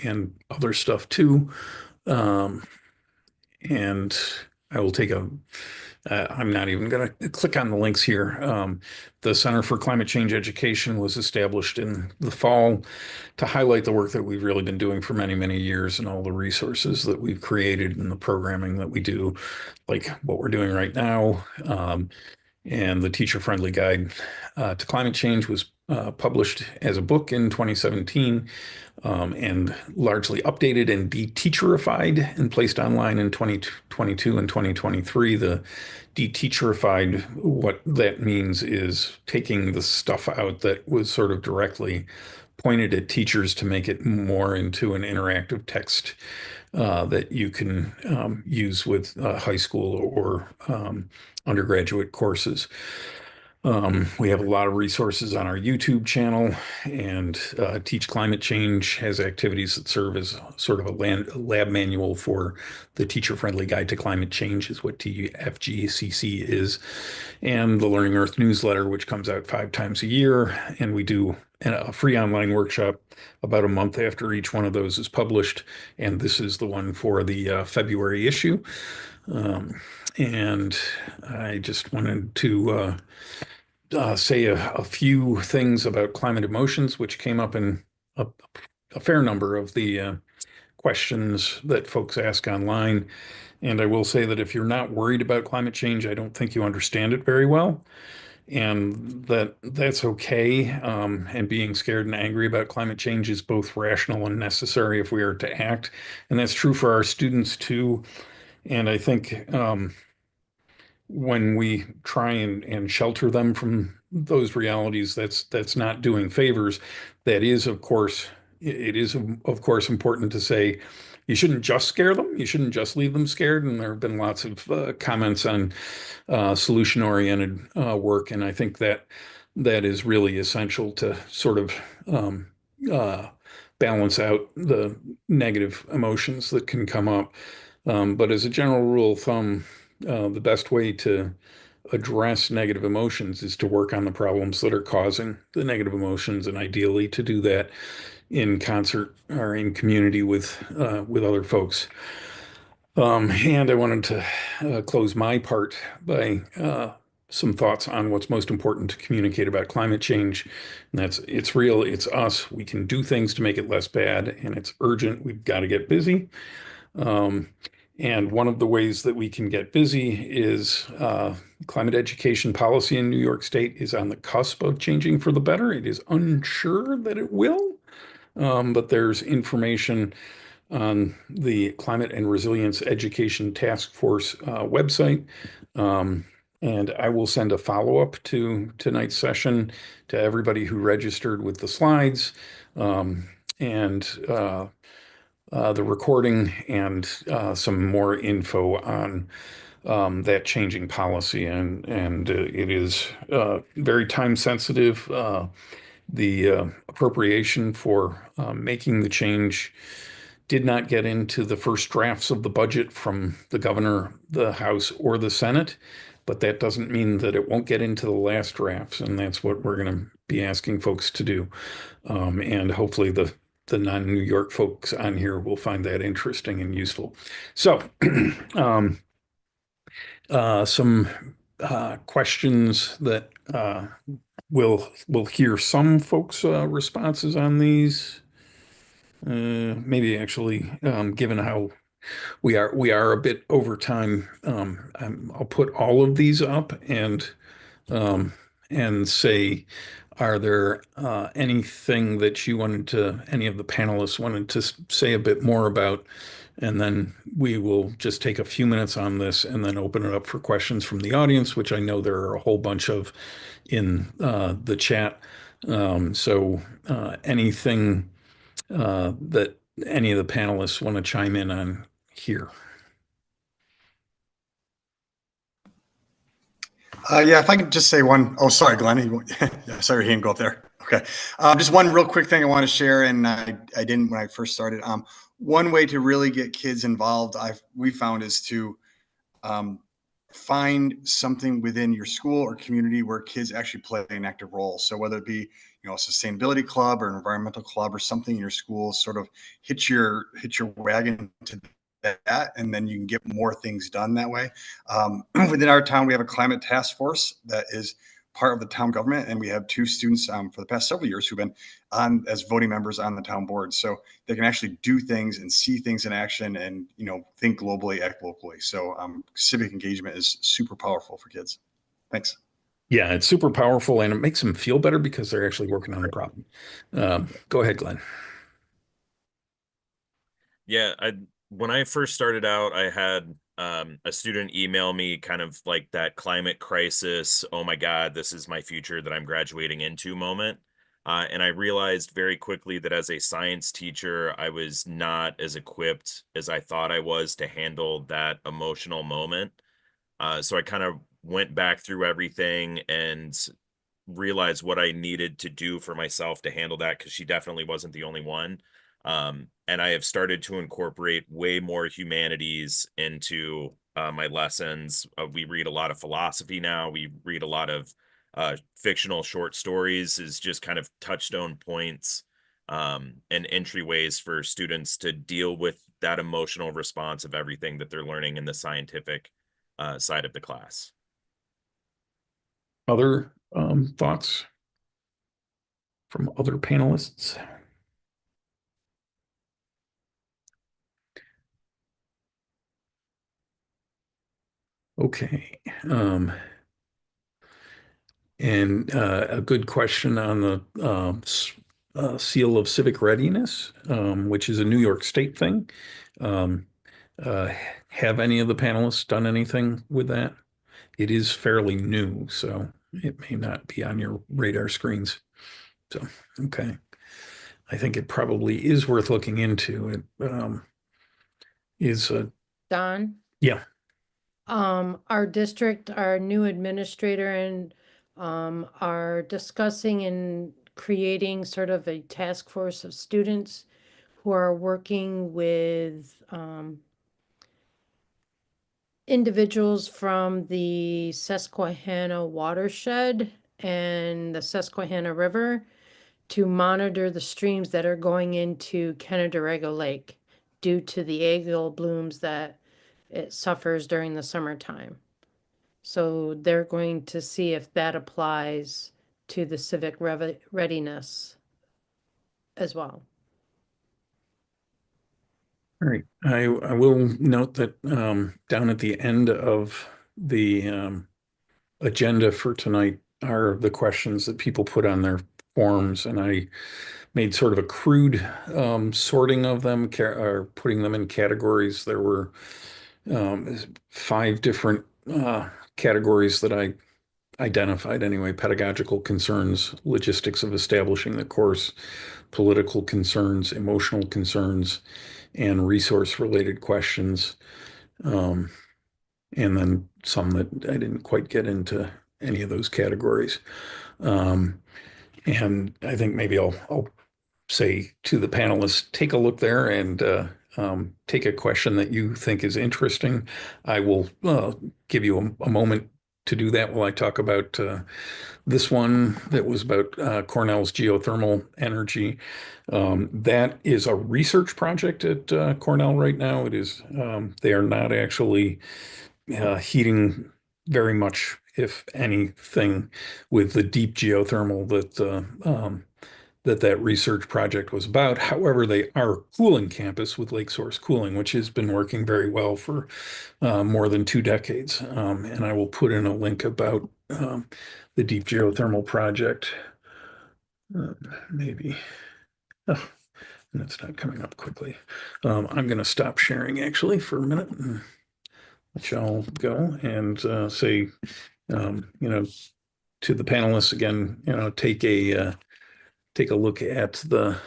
and other stuff too. And I will take I'm not even going to click on the links here. The Center for Climate Change Education was established in the fall to highlight the work that we've really been doing for many, many years, and all the resources that we've created and the programming that we do, like what we're doing right now. And the teacher-friendly guide to climate change was published as a book in 2017, and largely updated and de-teacherified and placed online in 2022 and 2023. The de-teacherified, what that means is taking the stuff out that was sort of directly pointed at teachers to make it more into an interactive text that you can use with high school or undergraduate courses. We have a lot of resources on our YouTube channel, and Teach Climate Change has activities that serve as sort of a lab manual for the teacher-friendly guide to climate change, is what TFGCC is, and the Learning Earth newsletter, which comes out 5 times a year, and we do a free online workshop about a month after each one of those is published, and this is the one for the February issue. And I just wanted to say a few things about climate emotions, which came up in a fair number of the questions that folks ask online. And I will say that if you're not worried about climate change, I don't think you understand it very well. And that's okay. And being scared and angry about climate change is both rational and necessary if we are to act. And that's true for our students too. And I think when we try and shelter them from those realities, that's not doing favors. That is, of course, it is of course important to say you shouldn't just scare them. You shouldn't just leave them scared. And there have been lots of comments on solution-oriented work, and I think that is really essential to sort of balance out the negative emotions that can come up. But as a general rule of thumb, the best way to address negative emotions is to work on the problems that are causing the negative emotions, and ideally to do that in concert or in community with other folks. And I wanted to close my part by some thoughts on what's most important to communicate about climate change. And that's, it's real, it's us. We can do things to make it less bad, and it's urgent. We've got to get busy. And one of the ways that we can get busy is climate education policy in New York State is on the cusp of changing for the better. It is unsure that it will, but there's information on the Climate and Resilience Education Task Force website. And I will send a follow-up to tonight's session to everybody who registered with the slides. And the recording and some more info on that changing policy, and it is very time sensitive. The appropriation for making the change did not get into the first drafts of the budget from the governor, the House, or the Senate, but that doesn't mean that it won't get into the last drafts, and that's what we're going to be asking folks to do. And hopefully the non-New York folks on here will find that interesting and useful. So some questions that we'll hear some folks' responses on these. Maybe actually, given how we are a bit over time, I'll put all of these up um, and say, are there anything that any of the panelists wanted to say a bit more about? And then we will just take a few minutes on this and then open it up for questions from the audience, which I know there are a whole bunch of in the chat. So anything that any of the panelists want to chime in on here? Yeah, if I could just say one. Oh, sorry, Glenn. Yeah, sorry, your hand go up there. Okay. Just one real quick thing I want to share, and I didn't when I first started. One way to really get kids involved, we found, is to um, find something within your school or community where kids actually play an active role. So whether it be, a sustainability club or an environmental club or something in your school, sort of hit your wagon to that, and then you can get more things done that way. Within our town, we have a climate task force that is part of the town government, and we have two students for the past several years who've been on as voting members on the town board. So they can actually do things and see things in action, and think globally, act locally. So civic engagement is super powerful for kids. Thanks. Yeah, it's super powerful and it makes them feel better because they're actually working on the problem. Go ahead, Glenn. Yeah, when I first started out, I had a student email me kind of like that climate crisis, oh my God, this is my future that I'm graduating into moment. And I realized very quickly that as a science teacher, I was not as equipped as I thought I was to handle that emotional moment. So I kind of went back through everything and realized what I needed to do for myself to handle that, because she definitely wasn't the only one. And I have started to incorporate way more humanities into my lessons. We read a lot of philosophy now. We read a lot of fictional short stories as just kind of touchstone points and entryways for students to deal with that emotional response of everything that they're learning in the scientific side of the class. Other thoughts from other panelists? Okay. And a good question on the seal of civic readiness, which is a New York State thing. Um, uh, have any of the panelists done anything with that? It is fairly new, so it may not be on your radar screens. So, okay. I think it probably is worth looking into. It is Don? yeah. Our district, our new administrator and are discussing and creating sort of a task force of students who are working with individuals from the Susquehanna watershed and the Susquehanna River to monitor the streams that are going into Canandaigua Lake due to the algal blooms that it suffers during the summertime. So they're going to see if that applies to the civic readiness as well. All right. I will note that down at the end of the agenda for tonight are the questions that people put on their forms, and I made sort of a crude sorting of them, or putting them in categories. There were 5 different categories that I identified anyway: pedagogical concerns, logistics of establishing the course, political concerns, emotional concerns, and resource related questions. Um, and then some that I didn't quite get into any of those categories. And I think maybe I'll say to the panelists, take a look there and take a question that you think is interesting. I will give you a moment to do that while I talk about this one that was about Cornell's geothermal energy. That is a research project at Cornell right now. It is, they are not actually heating very much, if anything, with the deep geothermal that research project was about. However, they are cooling campus with lake source cooling, which has been working very well for more than 2 decades. And I will put in a link about the deep geothermal project. Maybe. Oh, and it's not coming up quickly. I'm going to stop sharing actually for a minute and let y'all go and say, to the panelists again, take a look at the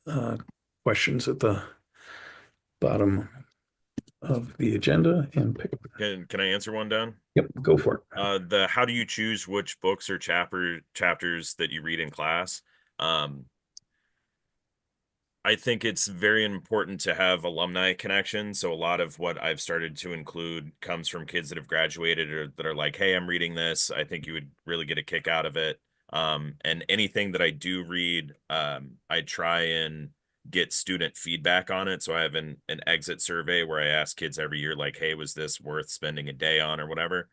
uh, questions at the bottom of the agenda and pick up. Can I answer one, Don? Yep, go for it. The how do you choose which books or chapters that you read in class? I think it's very important to have alumni connections. So a lot of what I've started to include comes from kids that have graduated or that are like, hey, I'm reading this. I think you would really get a kick out of it. And anything that I do read, I try and get student feedback on it. So I have an exit survey where I ask kids every year, like, hey, was this worth spending a day on or whatever?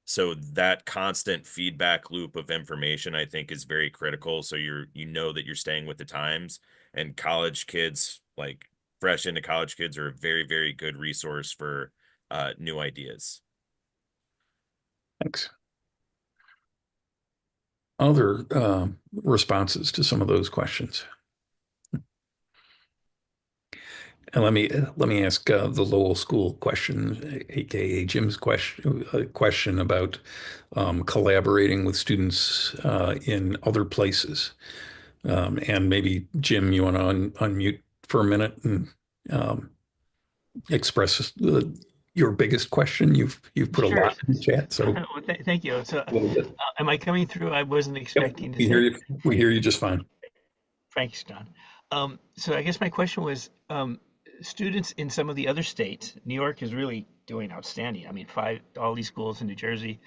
So that constant feedback loop of information, I think, is very critical. So you know that you're staying with the times, and college kids, like fresh into college kids, are a very, very good resource for new ideas. Thanks. Other responses to some of those questions. And let me ask the Lowell School question, aka Jim's question about collaborating with students in other places. And maybe Jim, you want to unmute for a minute and express your biggest question. You've put a Sure. lot in the chat, so Well, thank you. So, a little bit. am I coming through? I wasn't Yep, expecting to we hear say. you. We hear you just fine. Thanks, John. So I guess my question was, students in some of the other states, New York is really doing outstanding. I mean, all these schools in New Jersey.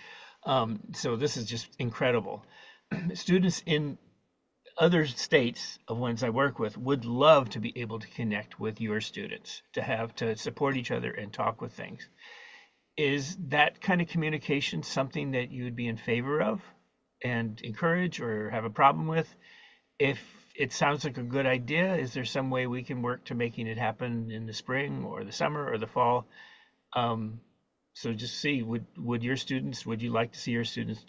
So this is just incredible. Students in other states of ones I work with would love to be able to connect with your students, to support each other and talk with things. Is that kind of communication something that you would be in favor of and encourage or have a problem with? If it sounds like a good idea, is there some way we can work to making it happen in the spring or the summer or the fall? So just see, would you like to see your students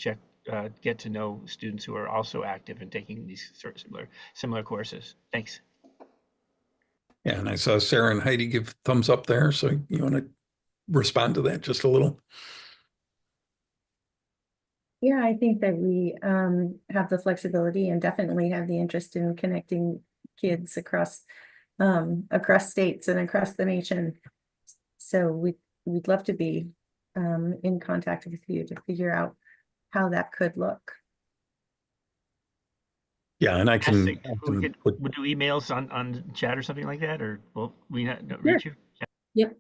get to know students who are also active and taking these sort of similar courses? Thanks. Yeah, and I saw Sarah and Heidi give thumbs up there. So you want to respond to that just a little? Yeah, I think that we have the flexibility and definitely have the interest in connecting kids across states and across the nation. So we'd love to be in contact with you to figure out how that could look. Yeah, and I Fantastic. can We'll do emails on chat or something like that, or will we not reach you? Yep.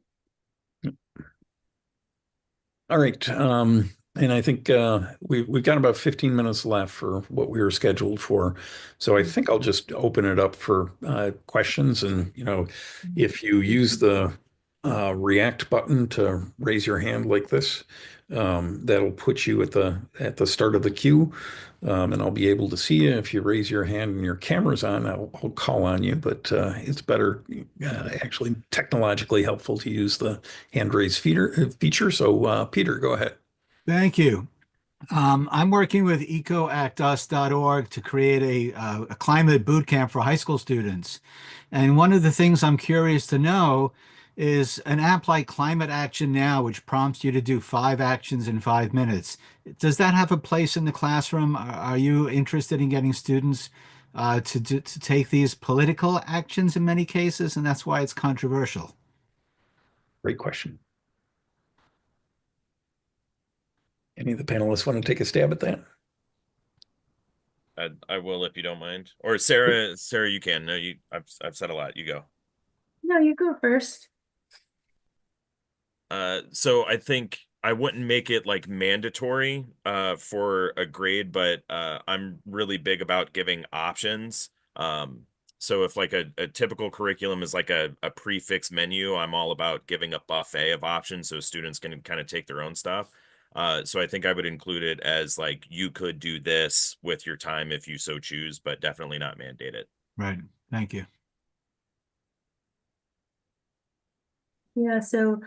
All right. And I think we've got about 15 minutes left for what we were scheduled for. So I think I'll just open it up for questions. And, if you use the react button to raise your hand like this, that'll put you at the start of the queue. And I'll be able to see you. If you raise your hand and your camera's on, I'll call on you. But it's better, actually technologically helpful to use the hand raise feature. So Peter, go ahead. Thank you. I'm working with ecoactus.org to create a climate boot camp for high school students. And one of the things I'm curious to know is an app like Climate Action Now, which prompts you to do 5 actions in 5 minutes. Does that have a place in the classroom? Are you interested in getting students to take these political actions in many cases? And that's why it's controversial. Great question. Any of the panelists want to take a stab at that? I will if you don't mind. Or Sarah, you can. No, I've said a lot. You go. No, you go first. So I think I wouldn't make it like mandatory for a grade, but I'm really big about giving options. So if like a typical curriculum is like a prefix menu, I'm all about giving a buffet of options so students can kind of take their own stuff. So I think I would include it as like you could do this with your time if you so choose, but definitely not mandate it. Right. Thank you. Yeah, so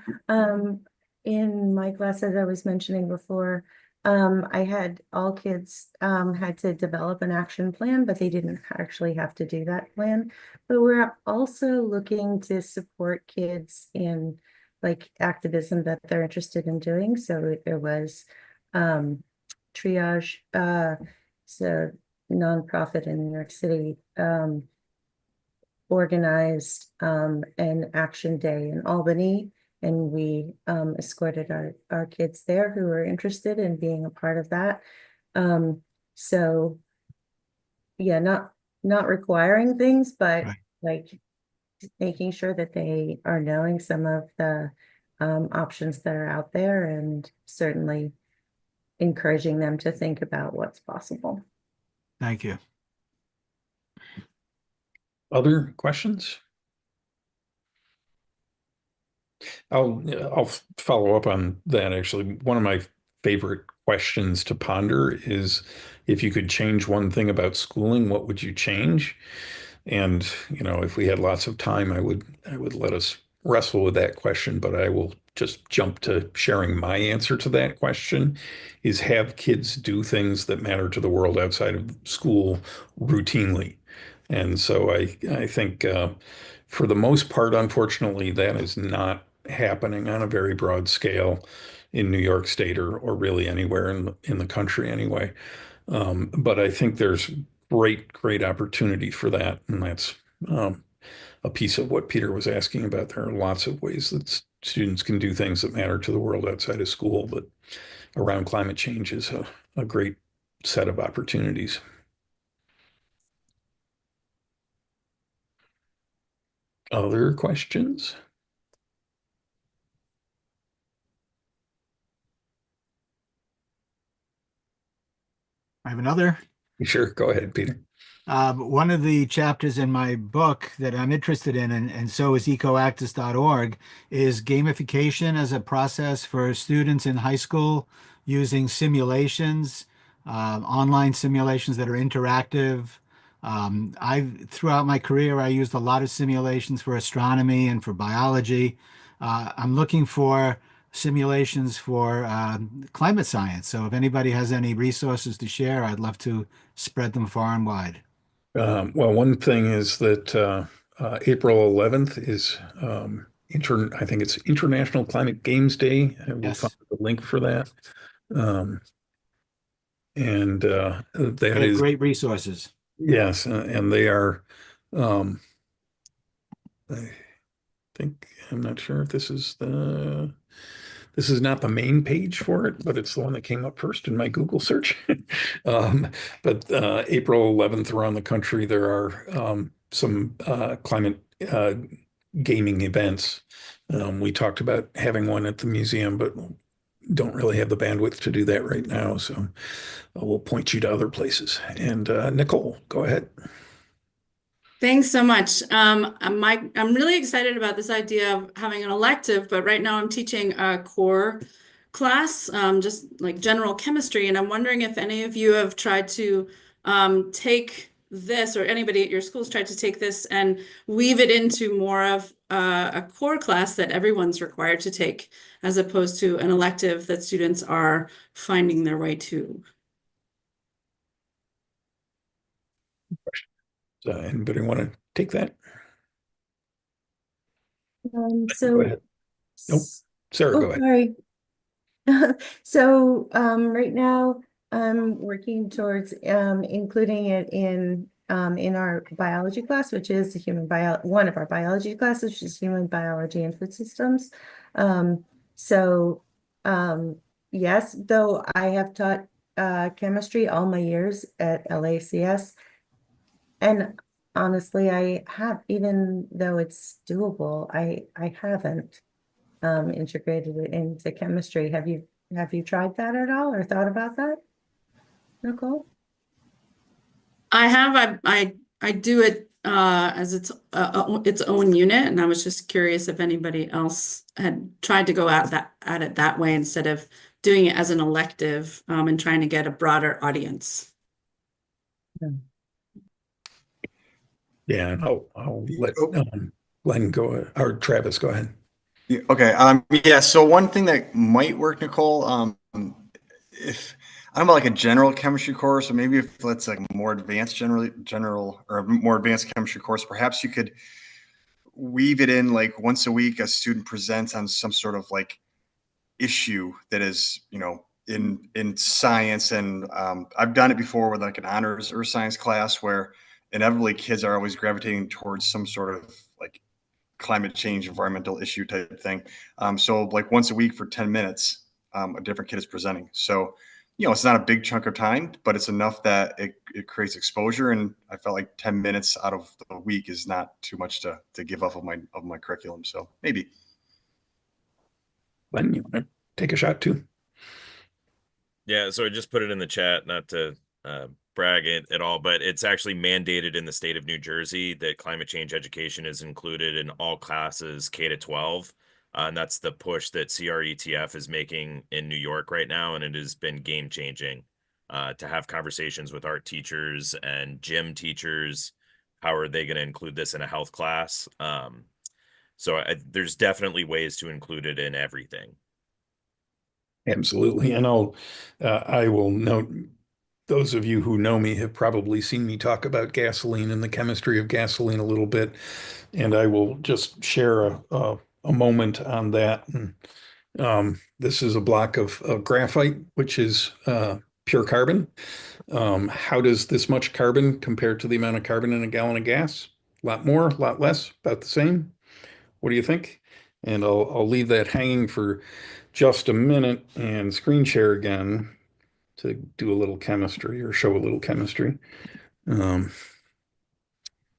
in my class, as I was mentioning before, I had all kids had to develop an action plan, but they didn't actually have to do that plan. But we're also looking to support kids in like activism that they're interested in doing. So there was triage, it's a nonprofit in New York City, organized an action day in Albany, and we escorted our kids there who were interested in being a part of that. So yeah, not requiring things, but Right. like making sure that they are knowing some of the options that are out there, and certainly encouraging them to think about what's possible. Thank you. Other questions? I'll follow up on that actually. One of my favorite questions to ponder is if you could change one thing about schooling, what would you change? And, if we had lots of time, I would let us wrestle with that question, but I will just jump to sharing my answer to that question is have kids do things that matter to the world outside of school routinely. And so I think for the most part, unfortunately, that is not happening on a very broad scale in New York State or really anywhere in the country anyway. But I think there's great opportunity for that. And that's a piece of what Peter was asking about. There are lots of ways that students can do things that matter to the world outside of school, but around climate change is a great set of opportunities. Other questions? I have another. Sure, go ahead, Peter. One of the chapters in my book that I'm interested in, and so is ecoactus.org, is gamification as a process for students in high school using simulations, online simulations that are interactive. Throughout my career, I used a lot of simulations for astronomy and for biology. I'm looking for simulations for climate science. So if anybody has any resources to share, I'd love to spread them far and wide. Well, one thing is that April 11th is I think it's International Climate Games Day. I will find Yes, the link for that. Um, and they that have is, great resources. yes, and they are, um, I think, I'm not sure if this is not the main page for it, but it's the one that came up first in my Google search. Um, but April 11th around the country, there are some climate gaming events. We talked about having one at the museum, but don't really have the bandwidth to do that right now. So we'll point you to other places. And Nicole, go ahead. Thanks so much. I'm really excited about this idea of having an elective, but right now I'm teaching a core class, just like general chemistry, and I'm wondering if any of you have tried to take this, or anybody at your schools tried to take this and weave it into more of a core class that everyone's required to take, as opposed to an elective that students are finding their way to. Anybody want to take that? Go So, ahead. Nope. Sarah, go oh, ahead. sorry. So right now I'm working towards including it in our biology class, which is one of our biology classes, which is human biology and food systems. So yes, though I have taught chemistry all my years at LACS, and honestly, I have, even though it's doable, I haven't integrated it into chemistry. Have you tried that at all or thought about that, Nicole? I have, I do it as its own unit, and I was just curious if anybody else had tried to go at it that way instead of doing it as an elective, and trying to get a broader audience. Yeah, and I'll let Oh. Glenn go, or Travis go ahead. Yeah, okay. Yeah. So one thing that might work, Nicole, if I don't know, like a general chemistry course, or maybe if it's like more advanced general or a more advanced chemistry course, perhaps you could weave it in like once a week. A student presents on some sort of like issue that is, in science, and I've done it before with like an honors or science class where inevitably kids are always gravitating towards some sort of like climate change, environmental issue type thing. So like once a week for 10 minutes, a different kid is presenting. So, it's not a big chunk of time, but it's enough that it creates exposure. And I felt like 10 minutes out of the week is not too much to give up of my curriculum. So maybe. Glenn, you want to take a shot too? Yeah, so I just put it in the chat, not to brag it at all, but it's actually mandated in the state of New Jersey that climate change education is included in all classes K to 12. And that's the push that CRETF is making in New York right now, and it has been game changing to have conversations with art teachers and gym teachers. How are they going to include this in a health class? So there's definitely ways to include it in everything. Absolutely. And I will note, those of you who know me have probably seen me talk about gasoline and the chemistry of gasoline a little bit. And I will just share a moment on that. And, this is a block of graphite, which is pure carbon. How does this much carbon compare to the amount of carbon in a gallon of gas? A lot more, a lot less, about the same. What do you think? And I'll leave that hanging for just a minute and screen share again to do a little chemistry or show a little chemistry.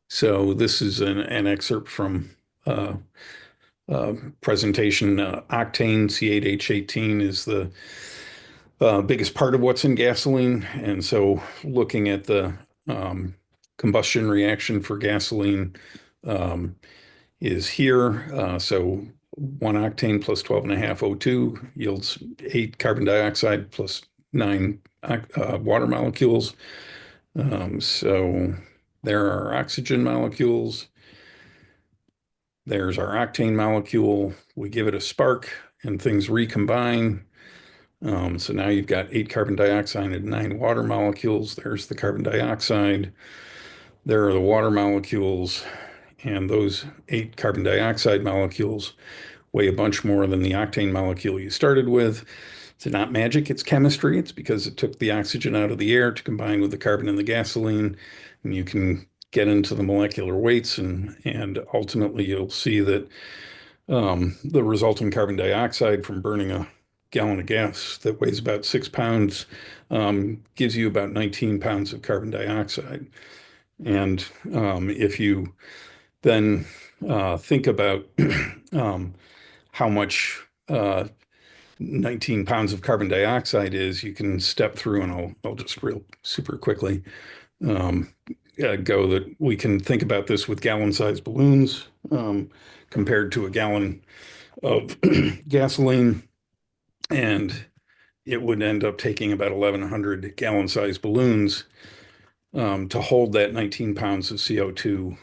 So this is an excerpt from presentation. Octane, C8H18, is the biggest part of what's in gasoline. And so looking at the combustion reaction for gasoline is here. So 1 octane plus 12.5 O2 yields 8 carbon dioxide plus 9 water molecules. So there are oxygen molecules. There's our octane molecule. We give it a spark and things recombine. So now you've got 8 carbon dioxide and 9 water molecules. There's the carbon dioxide. There are the water molecules. And those 8 carbon dioxide molecules weigh a bunch more than the octane molecule you started with. It's not magic, it's chemistry. It's because it took the oxygen out of the air to combine with the carbon in the gasoline. And you can get into the molecular weights, and ultimately you'll see that the resulting carbon dioxide from burning a gallon of gas that weighs about 6 pounds gives you about 19 pounds of carbon dioxide. And if you then think about how much 19 pounds of carbon dioxide is, you can step through, and I'll just real super quickly go that we can think about this with gallon-sized balloons compared to a gallon of gasoline, and it would end up taking about 1,100 gallon-sized balloons to hold that 19 pounds of CO2.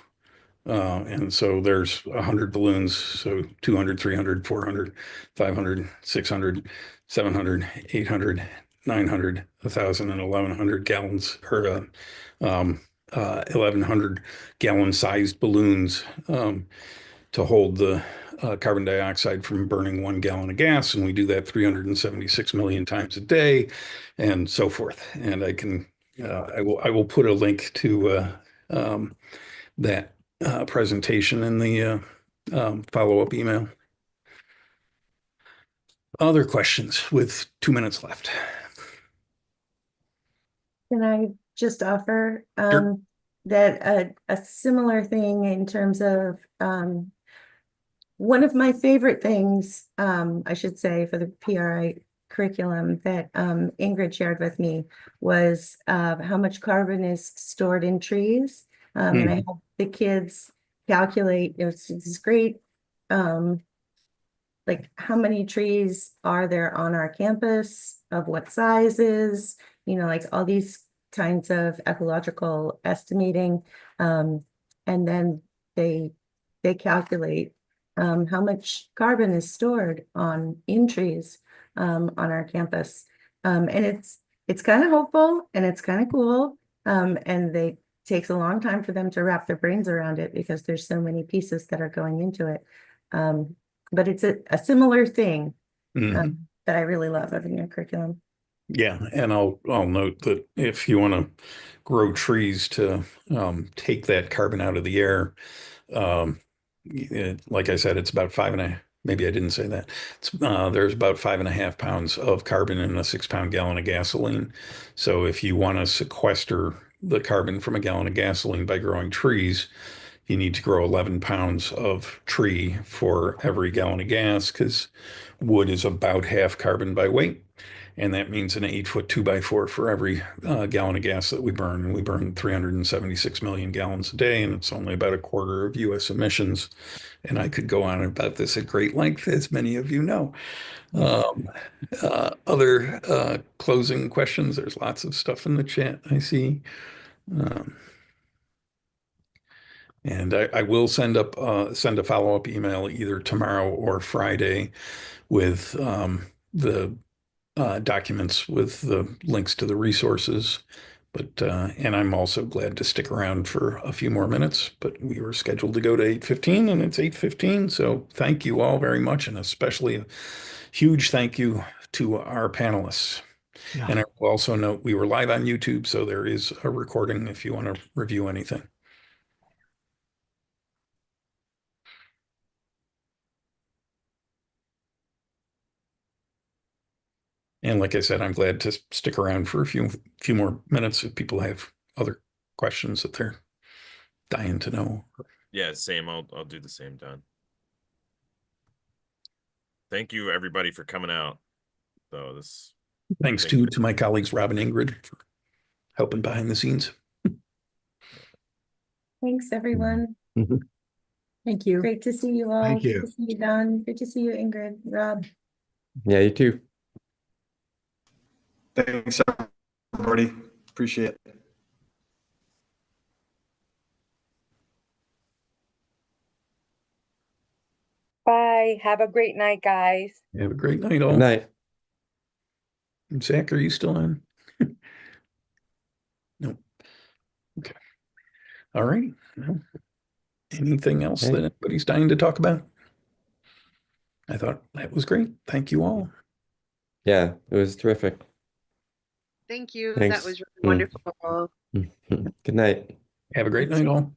And so there's 100 balloons, so 200, 300, 400, 500, 600, 700, 800, 900, 1,000, and 1,100 gallons, or 1,100 gallon sized balloons to hold the carbon dioxide from burning 1 gallon of gas. And we do that 376 million times a day and so forth. And I will put a link to that presentation in the follow-up email. Other questions with 2 minutes left? Can I just offer Sure. that a similar thing in terms of one of my favorite things, I should say, for the PRI curriculum that Ingrid shared with me was how much carbon is stored in trees. And I have the kids calculate, it's great. Like how many trees are there on our campus, of what sizes, like all these kinds of ecological estimating. And then they calculate how much carbon is stored in trees on our campus. And it's kind of hopeful and it's kind of cool. And they takes a long time for them to wrap their brains around it because there's so many pieces that are going into it. But it's a similar thing Mhm. that I really love in your curriculum. Yeah, and I'll note that if you want to grow trees to take that carbon out of the air, like I said, it's about maybe I didn't say that. There's about 5.5 pounds of carbon in a 6-pound gallon of gasoline. So if you want to sequester the carbon from a gallon of gasoline by growing trees, you need to grow 11 pounds of tree for every gallon of gas because wood is about half carbon by weight. And that means an 8-foot 2x4 for every gallon of gas that we burn. And we burn 376 million gallons a day, and it's only about a quarter of US emissions. And I could go on about this at great length, as many of you know. Other closing questions? There's lots of stuff in the chat I see. And I will send a follow-up email either tomorrow or Friday with the documents with the links to the resources. But and I'm also glad to stick around for a few more minutes, but we were scheduled to go to 8:15 and it's 8:15. So thank you all very much, and especially a huge thank you to our panelists. Yeah. And I will also note we were live on YouTube, so there is a recording if you want to review anything. And like I said, I'm glad to stick around for a few more minutes if people have other questions that they're dying to know. Yeah, same. I'll do the same, Don. Thank you everybody for coming out. So this Thanks to my colleagues Rob and Ingrid for helping behind the scenes. Thanks, everyone. Thank you. Great to see you all. Thank you. Good to see you, Don. Good to see you, Ingrid, Rob. Yeah, you too. Thanks, everybody. Appreciate it. Bye. Have a great night, guys. Have a great night, all. Good night. Zach, are you still on? No. Okay. All right. Well, anything else Okay. that anybody's dying to talk about? I thought that was great. Thank you all. Yeah, it was terrific. Thank you. Thanks. That was really wonderful. Good night. Have a great night, all.